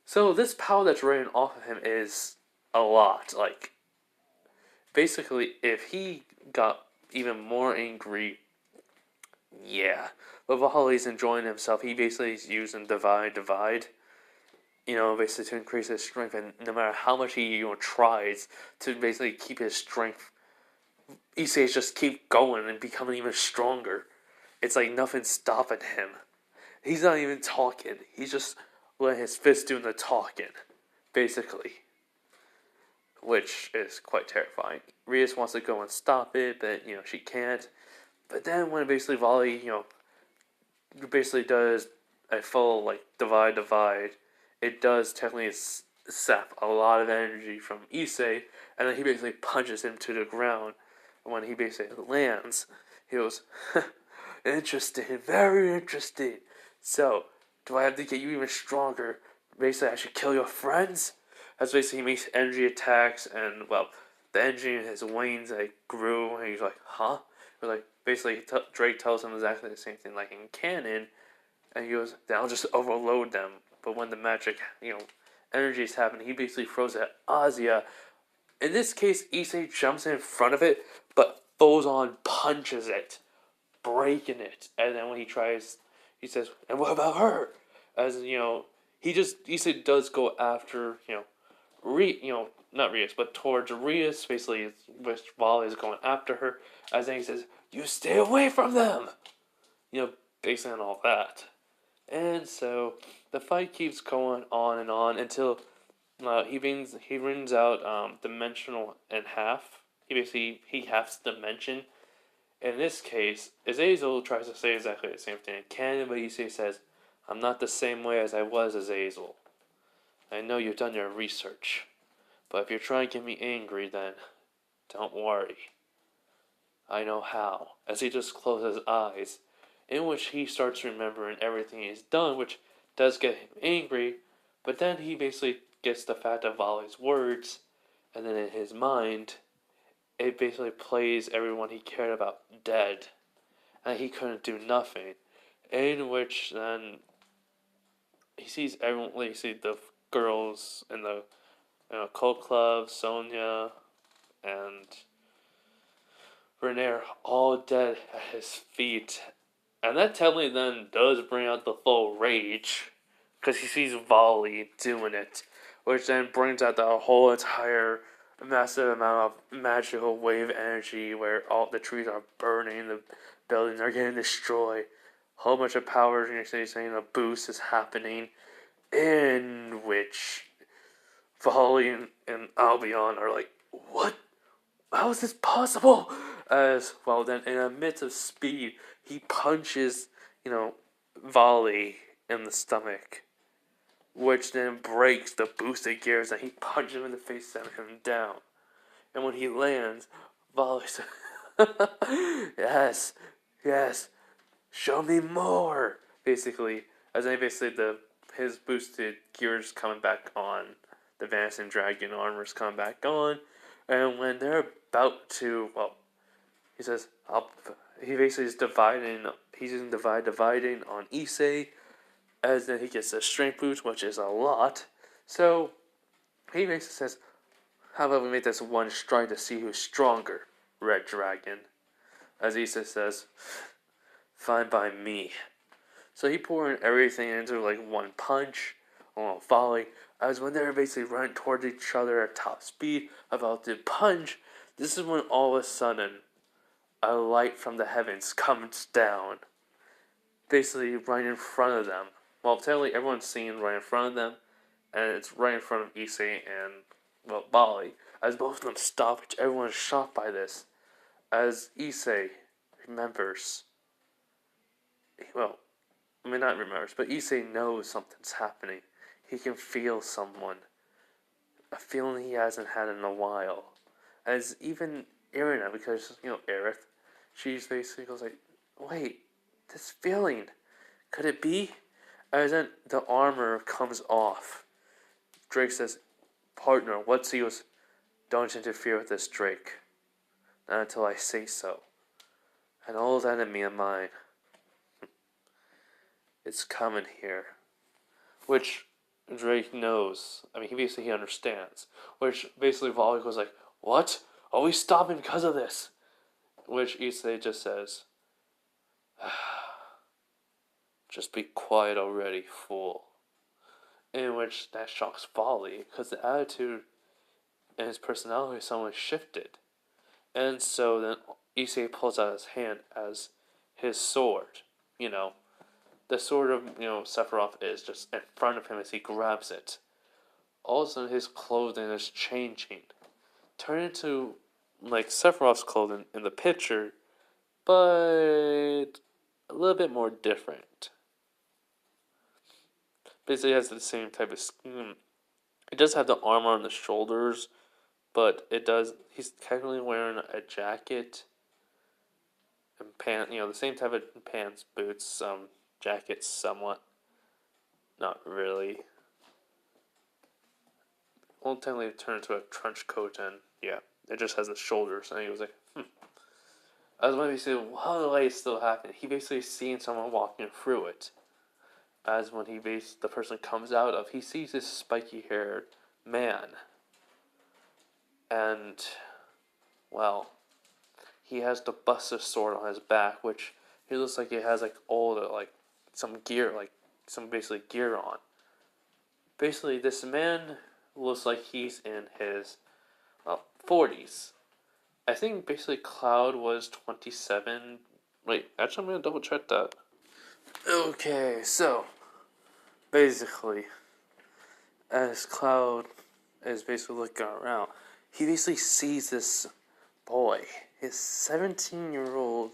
So, this power that's raining off of him is a lot. Like, basically, if he got even more angry, yeah. But Volley's enjoying himself. He basically is using Divide. Basically to increase his strength, and no matter how much he, tries to basically keep his strength, Issei just keep going and becoming even stronger. It's like nothing's stopping him. He's not even talking. He's just letting his fist do the talking, basically. Which is quite terrifying. Rias wants to go and stop it, but, she can't. But then when basically Volley, basically does a full, Divide, it does technically sap a lot of energy from Issei, and then he basically punches him to the ground. And when he basically lands, he goes, interesting, very interesting. So, do I have to get you even stronger? Basically, I should kill your friends? As basically he makes energy attacks, and well, the energy in his wings like grew, and he's like, huh? Or like basically Drake tells him exactly the same thing like in canon, and he goes, then I'll just overload them. But when the magic, energy is happening, he basically throws it at Azia. In this case, Issei jumps in front of it, but Bozon punches it, breaking it. And then when he tries, he says, and what about her? As, Issei does go after, not Rias, but towards Rias, basically, which Volley is going after her. As then he says, you stay away from them! Based on all that. And so the fight keeps going on and on until he runs out dimensional in half. He halves dimension. In this case, Azazel tries to say exactly the same thing in canon, but Issei says, "I'm not the same way as I was, Azazel. I know you've done your research, but if you're trying to get me angry, then don't worry. I know how." As he just closes his eyes, in which he starts remembering everything he's done, which does get him angry, but then he basically gets the fact of Volley's words, and then in his mind, it basically plays everyone he cared about dead, and he couldn't do nothing. In which then he sees everyone, like, you see the girls in the cult club, Sonia, and Renee all dead at his feet. And that technically then does bring out the full rage, because he sees Volley doing it, which then brings out the whole entire massive amount of magical wave energy where all the trees are burning, the buildings are getting destroyed, a whole bunch of powers, and you're saying a boost is happening, in which Volley and Albion are like, what? How is this possible? As well, then in the midst of speed, he punches, Volley in the stomach, which then breaks the boosted gears, and he punches him in the face, sending him down. And when he lands, Volley says, yes, show me more, basically. As then basically his boosted gears coming back on, the Vanishing Dragon armor's coming back on, and when they're about to, he says, he basically is he's using dividing on Issei, as then he gets a strength boost, which is a lot. So, he basically says, how about we make this one strike to see who's stronger, Red Dragon? As Issei says, fine by me. So he poured everything into one punch, or volley, as when they're basically running towards each other at top speed, about to punch. This is when all of a sudden, a light from the heavens comes down, basically right in front of them. Well, technically everyone's seeing right in front of them, and it's right in front of Issei and, Volley. As both of them stop, which everyone is shocked by this. As Issei remembers, not remembers, but Issei knows something's happening. He can feel someone. A feeling he hasn't had in a while. As even Irina, because, Aerith, she's basically goes like, wait, this feeling, could it be? As then the armor comes off. Drake says, partner, what's he was, don't interfere with this, Drake. Not until I say so. An old enemy of mine. It's coming here. Which Drake knows. He understands. Which basically Volley goes like, what? Are we stopping because of this? Which Issei just says, just be quiet already, fool. In which that shocks Volley, because the attitude and his personality suddenly shifted. And so then Issei pulls out his hand as his sword. The sword of, Sephiroth is just in front of him as he grabs it. All of a sudden his clothing is changing. Turning into like Sephiroth's clothing in the picture, but a little bit more different. Basically has the same type of skin It does have the armor on the shoulders, but it does. He's technically wearing a jacket and pants. The same type of pants, boots, jackets, somewhat. Not really. Well, technically, it turned into a trench coat, and yeah, it just has the shoulders. And he was like, I was wondering, basically, how the light still happen? He basically seen someone walking through it. As when the person comes out of, he sees this spiky-haired man, and well, he has the Buster sword on his back, which he looks like he has like all the some gear, like some basically gear on. Basically, this man looks like he's in his 40s. I think basically Cloud was 27. Wait, actually, I'm gonna double check that. Okay, so basically, as Cloud is basically looking around, he basically sees this boy, his 17-year-old,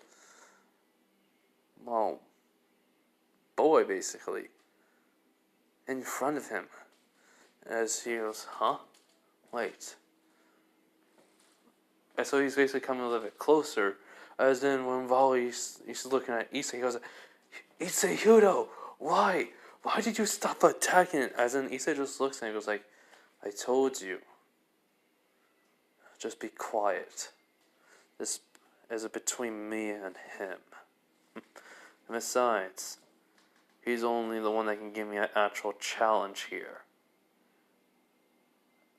boy, basically, in front of him. As he goes, huh? Wait. And so he's basically coming a little bit closer. As then when Volley's looking at Issa, he goes, Issa Hudo, why? Why did you stop attacking? As then Issa just looks at him and goes like, I told you. Just be quiet. This is between me and him. And besides, he's only the one that can give me an actual challenge here.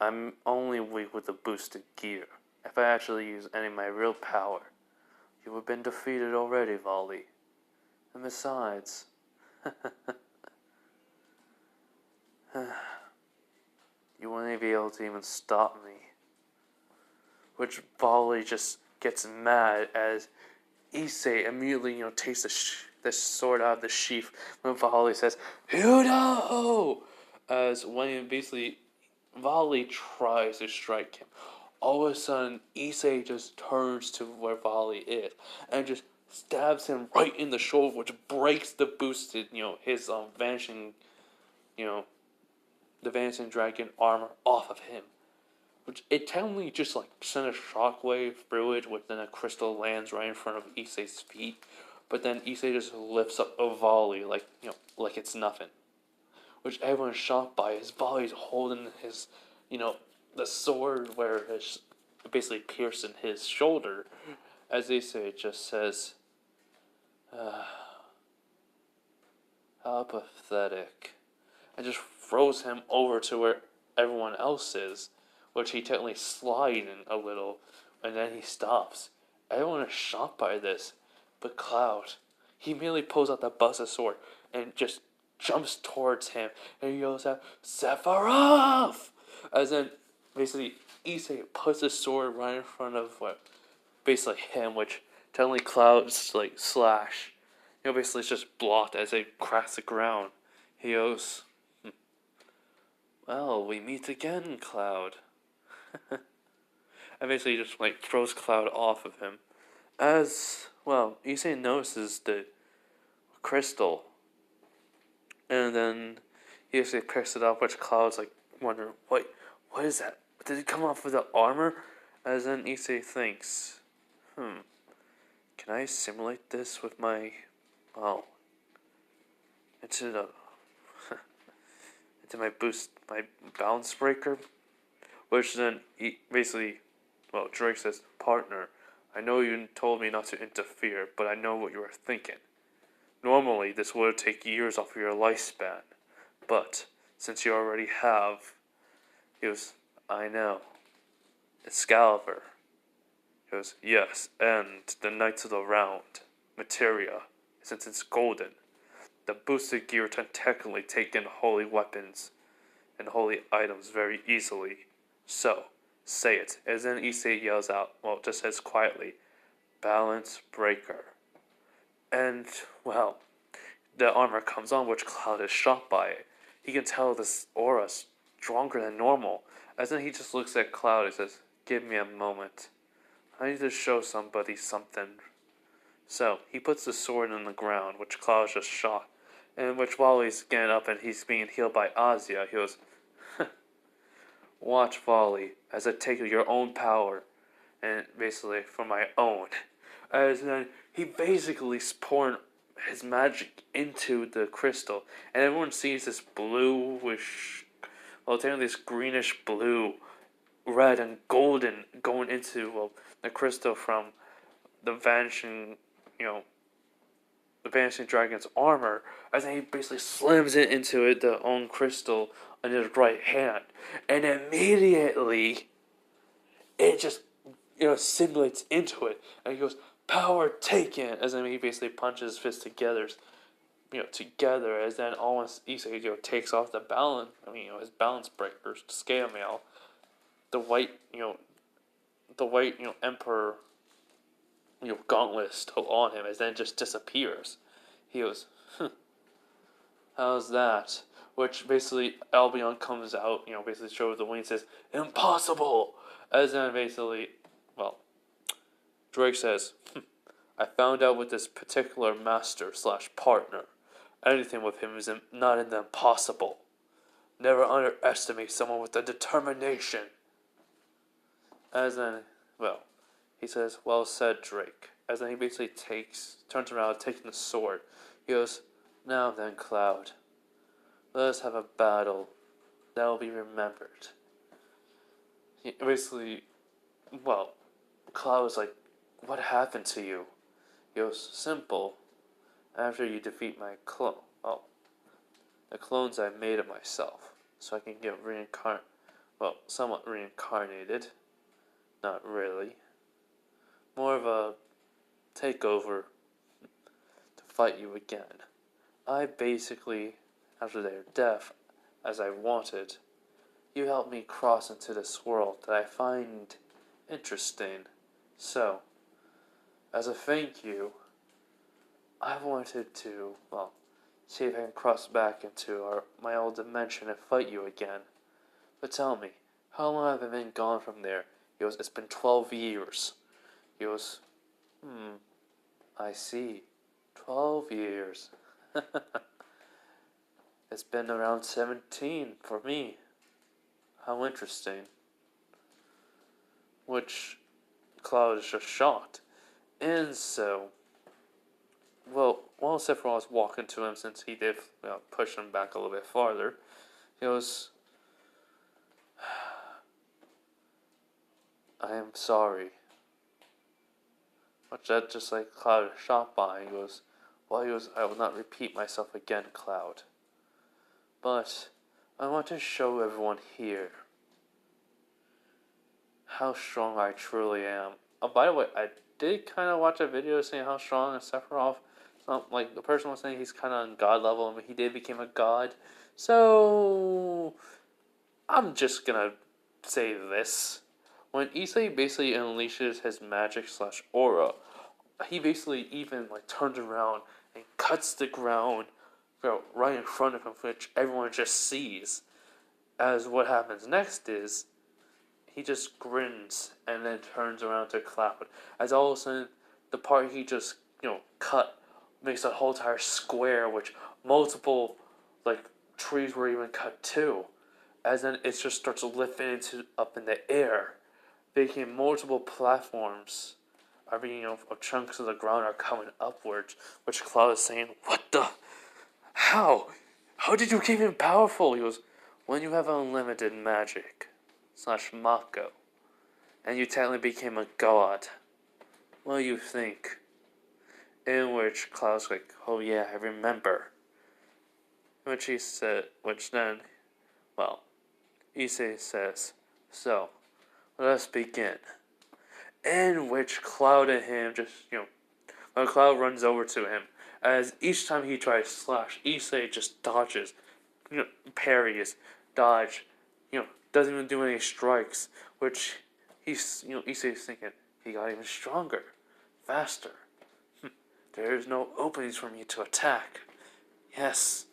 I'm only weak with the boosted gear. If I actually use any of my real power, you would have been defeated already, Volley. And besides, you wouldn't be able to even stop me. Which Volley just gets mad as Issei immediately, takes the sword out of the sheath when Volley says, Hudo! As when basically Volley tries to strike him, all of a sudden Issei just turns to where Volley is and just stabs him right in the shoulder, which breaks the boosted, his vanishing, the vanishing dragon armor off of him. Which it technically just sent a shockwave through it, which then a crystal lands right in front of Issei's feet. But then Issei just lifts up a Volley like it's nothing. Which everyone's shocked by is Volley's holding his, the sword where it's basically piercing his shoulder. As Issei just says, how pathetic. And just throws him over to where everyone else is, which he technically slides in a little, and then he stops. Everyone is shocked by this, but Cloud, he immediately pulls out the Buster sword and just jumps towards him, and he yells out, Sephiroth! As then, basically, Issei puts the sword right in front of basically him, which technically Cloud's slash, basically it's just blocked as it cracks the ground. He goes, well, we meet again, Cloud. And basically just throws Cloud off of him. As well, Issei notices the crystal, and then he actually picks it up, which Cloud's wondering, what is that? Did it come off with the armor? As then Issei thinks, can I simulate this with my, into my balance breaker? Which then basically, Drake says, partner, I know you told me not to interfere, but I know what you were thinking. Normally, this would take years off of your lifespan, but since you already have, he goes, I know. Excalibur. He goes, yes, and the Knights of the Round, materia, since it's golden. The boosted gear can technically take in holy weapons and holy items very easily. So, say it. As then Issei yells out, just says quietly, balance breaker. And, the armor comes on, which Cloud is shocked by it. He can tell this aura's stronger than normal. As then he just looks at Cloud and says, give me a moment. I need to show somebody something. So, he puts the sword in the ground, which Cloud's just shocked. And which while he's getting up and he's being healed by Azia, he goes, watch volley as I take your own power, and basically for my own. As then he basically is pouring his magic into the crystal, and everyone sees this bluish, well, technically this greenish blue, red and golden going into the crystal from the vanishing, you know, the vanishing dragon's armor, as he basically slams it into the own crystal in his right hand, and immediately it just simulates into it, and he goes power taken, as then he basically punches his fists together, together, as then almost Issei takes off the balance, his balance breakers, scale mail, the white emperor gauntlet still on him, as then just disappears. He goes, how's that? Which basically Albion comes out, basically shows the wing and says, impossible! As then basically, Drake says, I found out with this particular master / partner, anything with him is not impossible. Never underestimate someone with the determination. As then, he says, well said, Drake. As then he basically turns around, taking the sword. He goes, now then, Cloud, let us have a battle that will be remembered. Cloud was like, what happened to you? He goes, simple. After you defeat my the clones I made of myself, so I can get somewhat reincarnated. Not really. More of a takeover to fight you again. I basically, after their death, as I wanted, you helped me cross into this world that I find interesting. So, as a thank you, I wanted to, see if I can cross back into my old dimension and fight you again. But tell me, how long have I been gone from there? He goes, it's been 12 years. He goes, I see. 12 years. It's been around 17 for me. How interesting. Which Cloud is just shocked. And so, while Sephiroth was walking to him, since he did push him back a little bit farther, he goes, I am sorry. Which that just like Cloud is shocked by. He goes, I will not repeat myself again, Cloud. But I want to show everyone here how strong I truly am. Oh, by the way, I did kind of watch a video saying how strong Sephiroth. Like the person was saying he's kind of on god level, and he did become a god. So I'm just gonna say this: when Issei basically unleashes his magic / aura, he basically even turns around and cuts the ground, right in front of him, which everyone just sees. As what happens next is, he just grins and then turns around to Cloud. As all of a sudden, the part he just cut makes a whole entire square, which multiple trees were even cut too. As then it just starts lifting up in the air, making multiple platforms are being chunks of the ground are coming upwards. Which Cloud is saying, "What the? How? How did you keep him powerful?" He goes, "When you have unlimited magic / Mako, and you technically became a god. What do you think?" In which Cloud's like, "Oh yeah, I remember." Which then, Issei says, "So, let us begin." In which Cloud and him just, when Cloud runs over to him, as each time he tries to slash, Issei just dodges, parries, dodge, doesn't even do any strikes, which Issei's thinking, he got even stronger, faster. There's no openings for me to attack. Yes.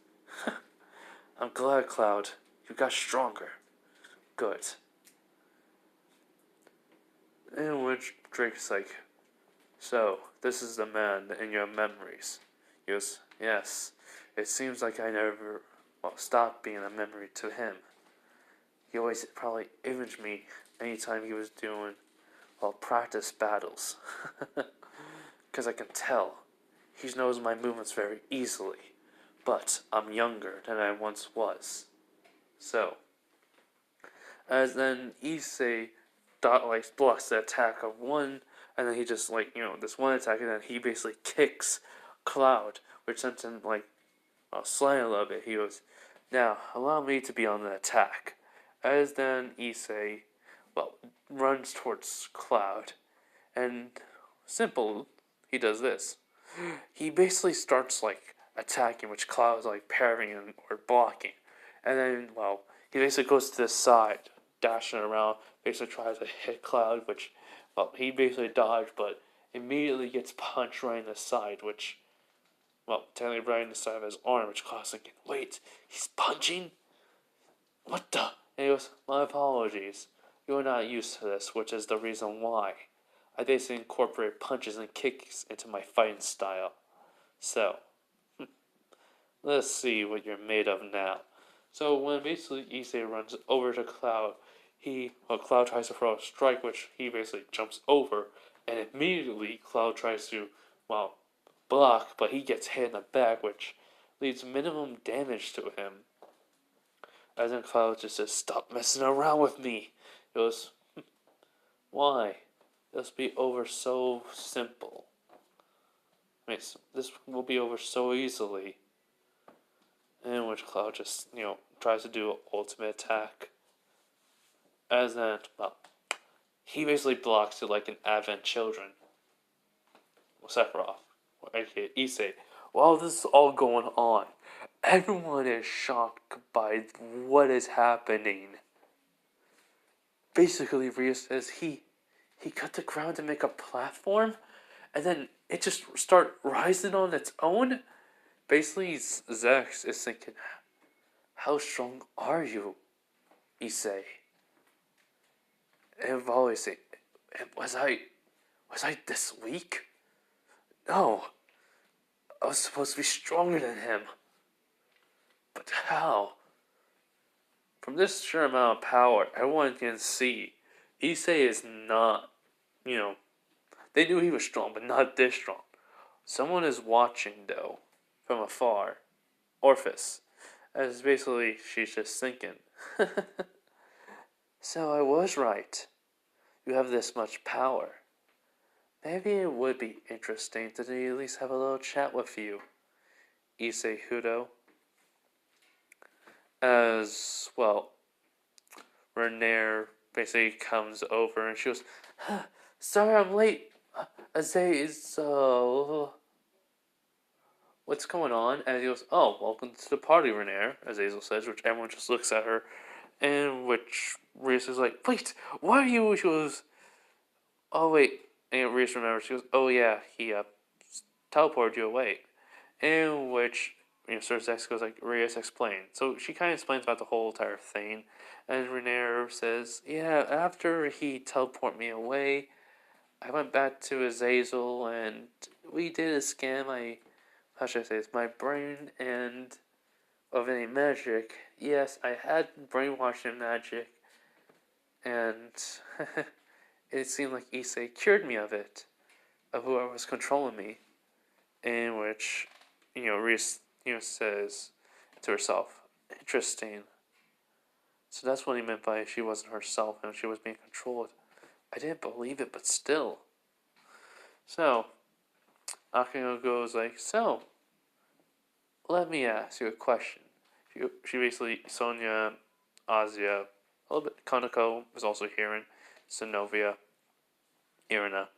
I'm glad, Cloud. You got stronger. Good. In which Drake's like, "So, this is the man in your memories." He goes, "Yes. It seems like I never stopped being a memory to him." he always probably imaged me anytime he was doing, well, practice battles. Because I can tell. He knows my movements very easily. But I'm younger than I once was. So, as then Issei blocks the attack of one, and then he just this one attack, and then he basically kicks Cloud, which sent him sliding a little bit. He goes, "Now allow me to be on the attack." As then Issei, runs towards Cloud, and simple, he does this. He basically starts attacking, which Cloud is parrying or blocking, and then he basically goes to the side, dashing around, basically tries to hit Cloud, which he basically dodged, but immediately gets punched right in the side, which technically right in the side of his arm, which Cloud's thinking, wait, he's punching? What the? And he goes, my apologies. You're not used to this, which is the reason why. I basically incorporate punches and kicks into my fighting style. So, let's see what you're made of now. So when basically Issei runs over to Cloud, Cloud tries to throw a strike, which he basically jumps over, and immediately Cloud tries to, block, but he gets hit in the back, which leads minimum damage to him. As then Cloud just says, stop messing around with me. He goes, why? This will be over so simple. This will be over so easily. In which Cloud just, tries to do an ultimate attack. As then, he basically blocks it like an Advent children. Sephiroth, aka Issei. While this is all going on, everyone is shocked by what is happening. Basically, Rhea says he cut the ground to make a platform, and then it just start rising on its own. Basically, Zex is thinking, how strong are you, Issei? And Volley say, was I this weak? No, I was supposed to be stronger than him. But how? From this sheer amount of power, everyone can see Issei is not, they knew he was strong, but not this strong. Someone is watching, though, from afar. Orphis. As basically, she's just thinking. So I was right. You have this much power. Maybe it would be interesting to at least have a little chat with you, Issei Hudo. As, Renair basically comes over and she goes, sorry I'm late. Azazel. What's going on? And he goes, oh, welcome to the party, Renair, Azazel says, which everyone just looks at her. And which Reese is like, wait, why are you? She goes, oh, wait. And Reese remembers, she goes, oh, yeah, he teleported you away. In which, Sir Zex goes like, Reese explained. So she kind of explains about the whole entire thing. And Renair says, yeah, after he teleported me away, I went back to Azazel and we did a scan my brain and of any magic. Yes, I had brainwashing magic, and it seemed like Issei cured me of it, of whoever was controlling me. In which, Reese, says to herself, interesting. So that's what he meant by she wasn't herself and she was being controlled. I didn't believe it, but still. So, Akino goes like, so, let me ask you a question. She basically, Sonia, Azia, a little bit, Kanako was also hearing, Sonovia, Irina,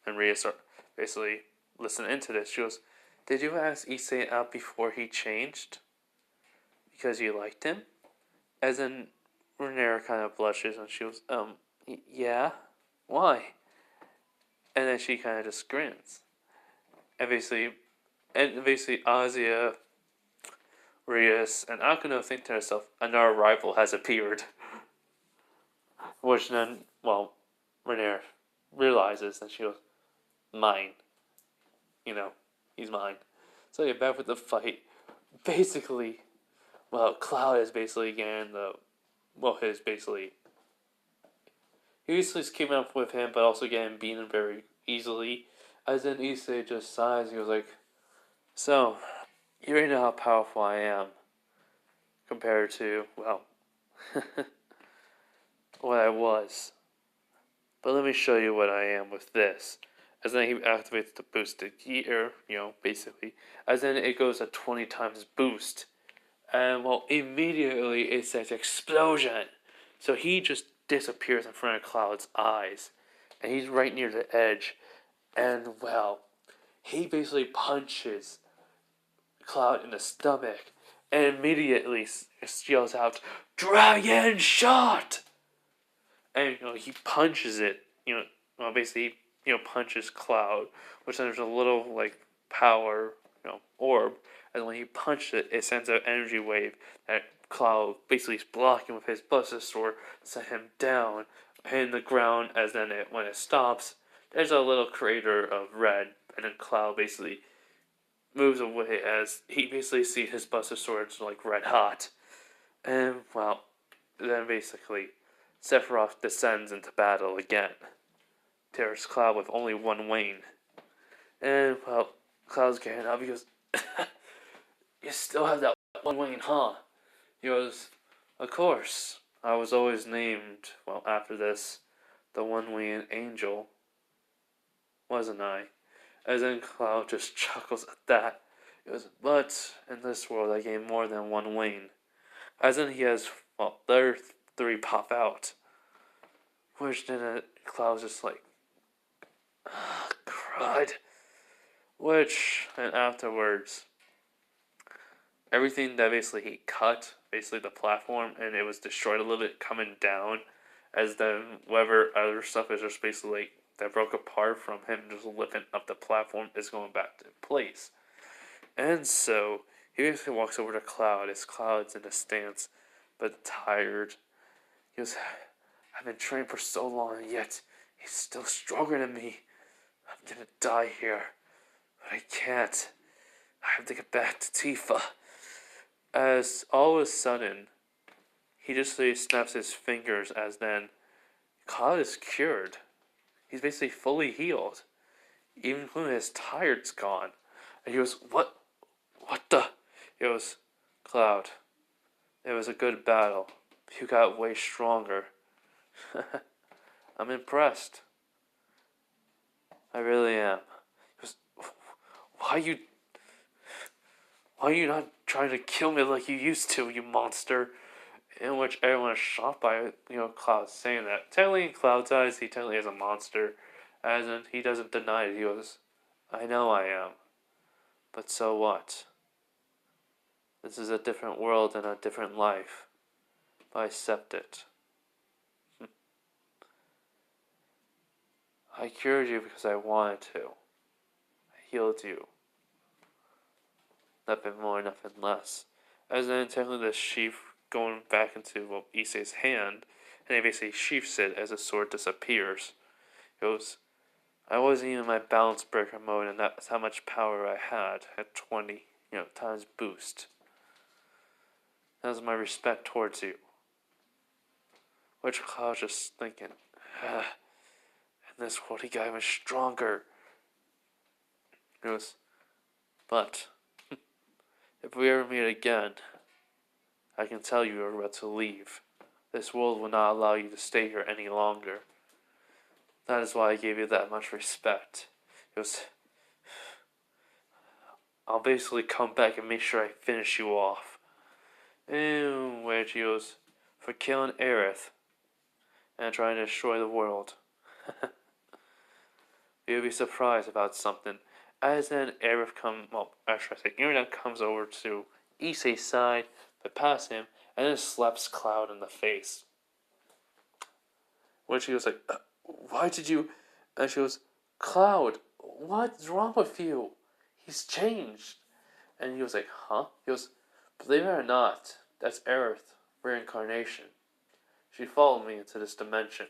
and Rhea start basically listening into this. She goes, did you ask Issei out before he changed? Because you liked him? As in, Renera kind of blushes and she goes, yeah? Why? And then she kind of just grins. And basically Azia, Rias, and Akino think to herself, another rival has appeared. Which then, Renera realizes and she goes, mine. He's mine. So yeah, back with the fight. Basically, Cloud is basically getting the well, he basically came up with him, but also getting beaten very easily. As then Issei just sighs, he was like, "So, you already know how powerful I am compared to, well, what I was. But let me show you what I am with this." As then he activates the boosted gear, basically. As then it goes a 20 times boost. And well, immediately it says explosion. So he just disappears in front of Cloud's eyes. And he's right near the edge. And well, he basically punches Cloud in the stomach. And immediately yells out, "Dragon shot!" And he punches it. Basically, punches Cloud, which then there's a little like power, orb. And when he punches it, it sends an energy wave that Cloud basically is blocking with his Buster Sword, sent him down, hitting the ground. As then when it stops, there's a little crater of red, and then Cloud basically moves away as he basically sees his Buster Swords like red hot. And well, then basically Sephiroth descends into battle again. Tears Cloud with only one wing. And well, Cloud's getting up. He goes, "You still have that one wing, huh?" He goes, "Of course. I was always named, well, after this, the one-winged angel, wasn't I?" As then Cloud just chuckles at that. He goes, "But in this world I gain more than one wing." As then he has, well, there three pop out. Which then Cloud's just like, crud. Which, and afterwards, everything that basically he cut, basically the platform, and it was destroyed a little bit coming down, as then whatever other stuff is just basically like, that broke apart from him just lifting up the platform is going back to place. And so, he basically walks over to Cloud, as Cloud's in a stance, but tired. He goes, "I've been training for so long, yet he's still stronger than me. I'm gonna die here. But I can't. I have to get back to Tifa." As all of a sudden, he just snaps his fingers, as then Cloud is cured. He's basically fully healed. Even when his tired's gone. And he goes, What the? He goes, "Cloud, it was a good battle. You got way stronger." "I'm impressed. I really am." He goes, Why are you not trying to kill me like you used to, you monster?" In which everyone is shocked by, Cloud saying that. Technically, in Cloud's eyes, he technically is a monster. As in, he doesn't deny it. He goes, "I know I am. But so what? This is a different world and a different life. But I accept it. I cured you because I wanted to. I healed you. Nothing more, nothing less." As then, technically, the sheath going back into, well, Issei's hand, and he basically sheaths it as the sword disappears. He goes, "I wasn't even in my balance breaker mode, and that's how much power I had at 20, times boost. That was my respect towards you." Which Cloud's just thinking, in this world he got even stronger. He goes, "But if we ever meet again, I can tell you are about to leave. This world will not allow you to stay here any longer. That is why I gave you that much respect." He goes, "I'll basically come back and make sure I finish you off." In which he goes, "For killing Aerith and trying to destroy the world." You'll be surprised about something. As then Aerith comes over to Issei's side, but past him, and then slaps Cloud in the face. When she was like, "Why did you?" And she goes, "Cloud, what's wrong with you? He's changed." And he was like, "Huh?" He goes, "Believe it or not, that's Aerith, reincarnation. She followed me into this dimension."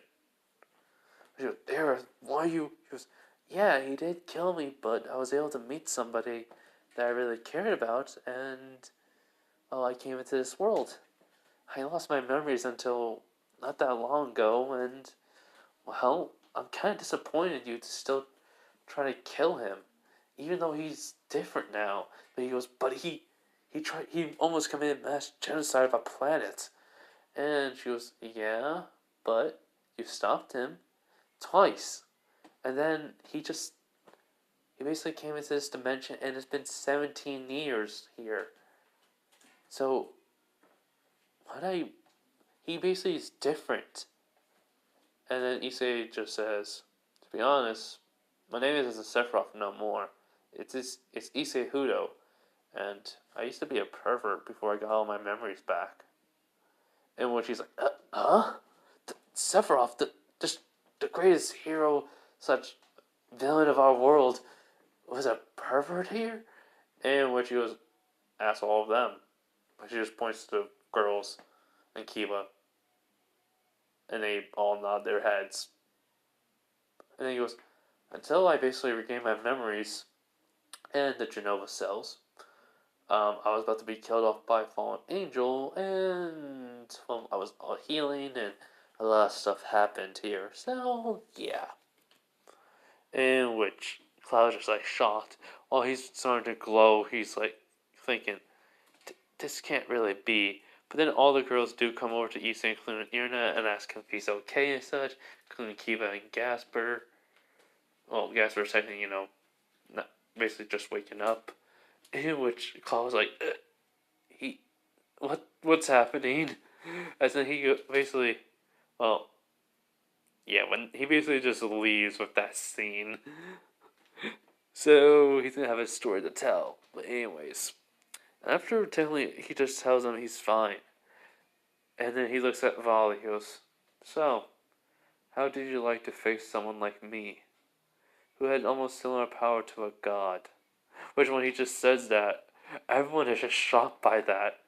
She goes, "Aerith, why you?" He goes, "Yeah, he did kill me, but I was able to meet somebody that I really cared about, and, well, I came into this world. I lost my memories until not that long ago, and, well, I'm kind of disappointed you to still try to kill him, even though he's different now. But he goes, but he almost committed mass genocide of a planet. And she goes, yeah, but you stopped him twice. And then he basically came into this dimension, and it's been 17 years here. So, he basically is different. And then Issei just says, to be honest, my name isn't Sephiroth no more. It's Issei Hudo. And I used to be a pervert before I got all my memories back. And when she's like, huh? Sephiroth, the greatest hero, such villain of our world, was a pervert here? And when she goes, ask all of them. She just points to the girls and Kiba. And they all nod their heads. And then he goes, until I basically regain my memories and the Genova cells, I was about to be killed off by a fallen angel, and well, I was all healing, and a lot of stuff happened here. So, yeah. In which Cloud's just like shocked. While he's starting to glow, he's like thinking, this can't really be. But then all the girls do come over to Issei, including Irna, and ask if he's okay and such, including Kiba and Gasper. Well, Gasper's technically, not basically just waking up. In which Cloud was like, what's happening? As then he basically, well, yeah, when he basically just leaves with that scene. So he's gonna have a story to tell. But anyways, after technically he just tells him he's fine. And then he looks at Volley, he goes, so, how did you like to face someone like me, who had almost similar power to a god? Which when he just says that, everyone is just shocked by that.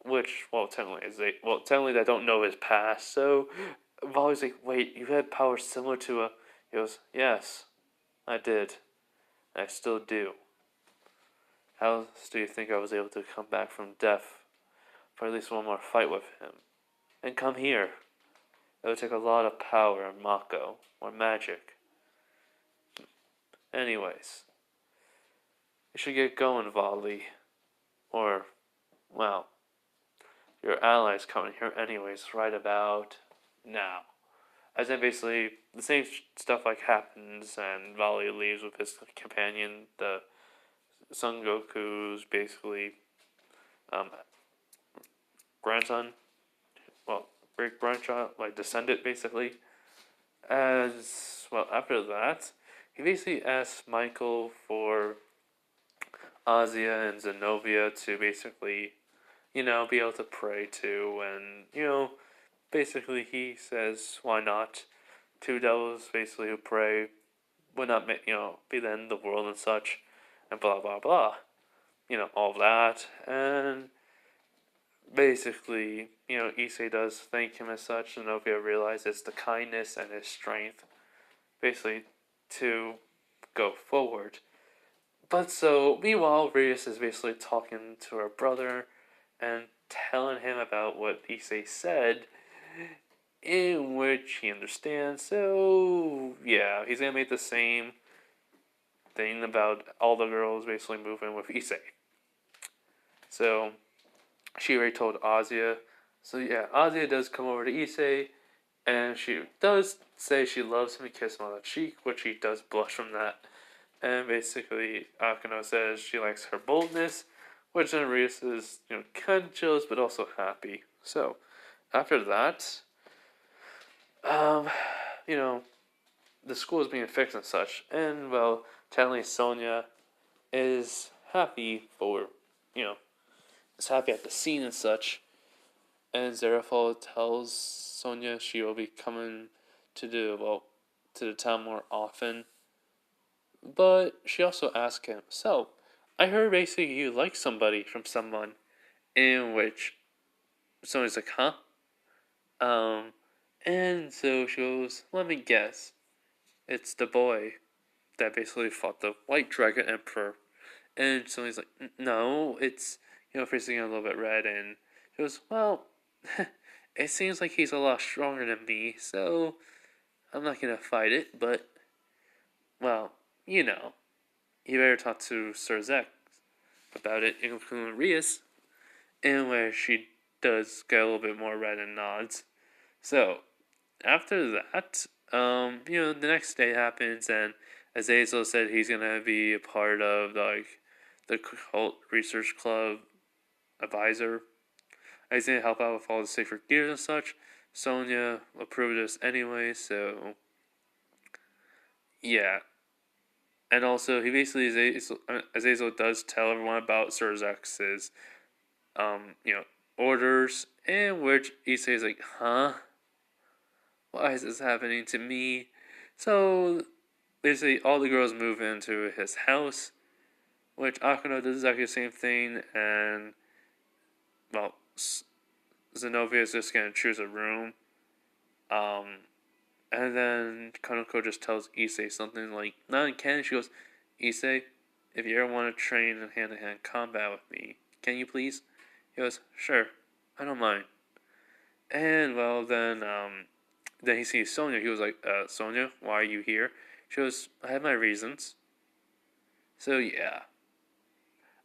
Which, technically they don't know his past, so Volley's like, wait, you had power similar to a... He goes, yes, I did. I still do. How else do you think I was able to come back from death for at least one more fight with him? And come here. It would take a lot of power and Mako, or magic. Anyways, you should get going, Volley. Or, well, your allies coming here anyways right about now. As in basically the same stuff like happens and Volley leaves with his companion, the Son Goku's basically grandson, well, great grandchild, like descendant basically. As well, after that, he basically asks Michael for Azia and Zenobia to basically, be able to pray to, and basically he says, why not? Two devils basically who pray would not, be the end of the world and such, and blah blah blah. All of that, and basically, Issei does thank him as such, and Zenobia realizes the kindness and his strength, basically, to go forward. But so, meanwhile, Rias is basically talking to her brother and telling him about what Issei said, in which he understands. So, yeah, he's gonna make the same thing about all the girls basically moving with Issei. So, she already told Azia. So, yeah, Azia does come over to Issei, and she does say she loves him and kiss him on the cheek, which he does blush from that. And basically, Akano says she likes her boldness, which then Rias is, kind of jealous, but also happy. So, after that, the school is being fixed and such. And, well, technically Sonia is happy for, is happy at the scene and such. And Zerafol tells Sonia she will be coming to the town more often. But she also asks him, so, I heard basically you like somebody from someone. In which Sonia's like, huh? And so she goes, let me guess. It's the boy that basically fought the White Dragon Emperor. And Sonia's like, no, it's facing a little bit red, and she goes, well, it seems like he's a lot stronger than me, so I'm not gonna fight it, but, well, you know, you better talk to Sir Zek about it, including Rias, and where she does get a little bit more red and nods. So, after that, the next day happens, and Azazel said he's gonna be a part of the cult research club advisor. He's gonna help out with all the sacred gears and such. Sonya approved this anyway, so yeah. And also, he basically Azazel does tell everyone about Sir Zex's orders, and which Issei is like, huh? Why is this happening to me? So basically, all the girls move into his house, which Akano does exactly the same thing, and well, Zenobia is just gonna choose a room. And then Kaneko just tells Issei something like, not in canon, she goes, Issei, if you ever want to train in hand-to-hand combat with me, can you please? He goes, sure, I don't mind. And well, then he sees Sonya. He was like, Sonya, why are you here? She goes, I have my reasons. So yeah.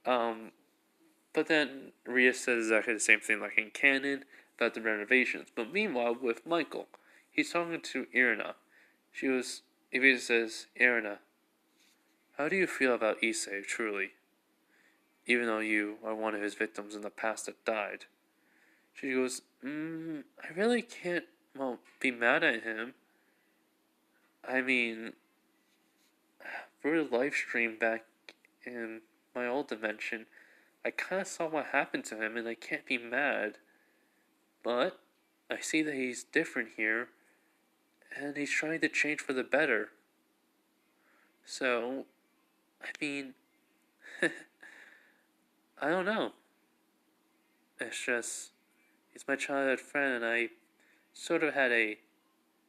But then Ria says exactly the same thing like in canon about the renovations. But meanwhile, with Michael, he's talking to Irina. He says, Irina, how do you feel about Issei, truly? Even though you are one of his victims in the past that died. She goes, I really can't, be mad at him. I mean, through the live stream back in my old dimension, I kind of saw what happened to him, and I can't be mad. But I see that he's different here, and he's trying to change for the better. So, I mean, I don't know. It's just, he's my childhood friend, and I sort of had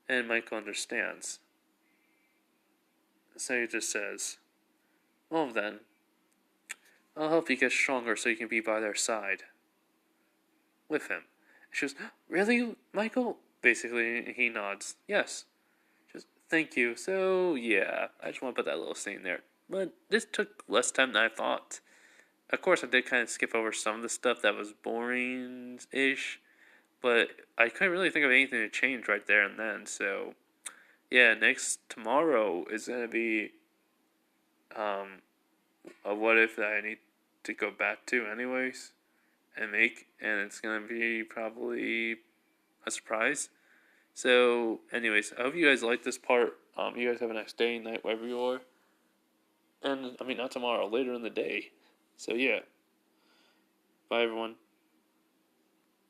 and Michael understands. So he just says, well then, I'll help you get stronger so you can be by their side. With him. She goes, really, Michael? Basically, he nods. Yes. Just, thank you. So, yeah, I just want to put that little scene there. But this took less time than I thought. Of course, I did kind of skip over some of the stuff that was boring-ish. But I couldn't really think of anything to change right there and then. So, yeah, tomorrow is going to be a what if that I need to go back to anyways and it's gonna be probably a surprise. So anyways, I hope you guys like this part. You guys have a nice day, night, wherever you are. And I mean, not tomorrow, later in the day. So yeah, bye everyone.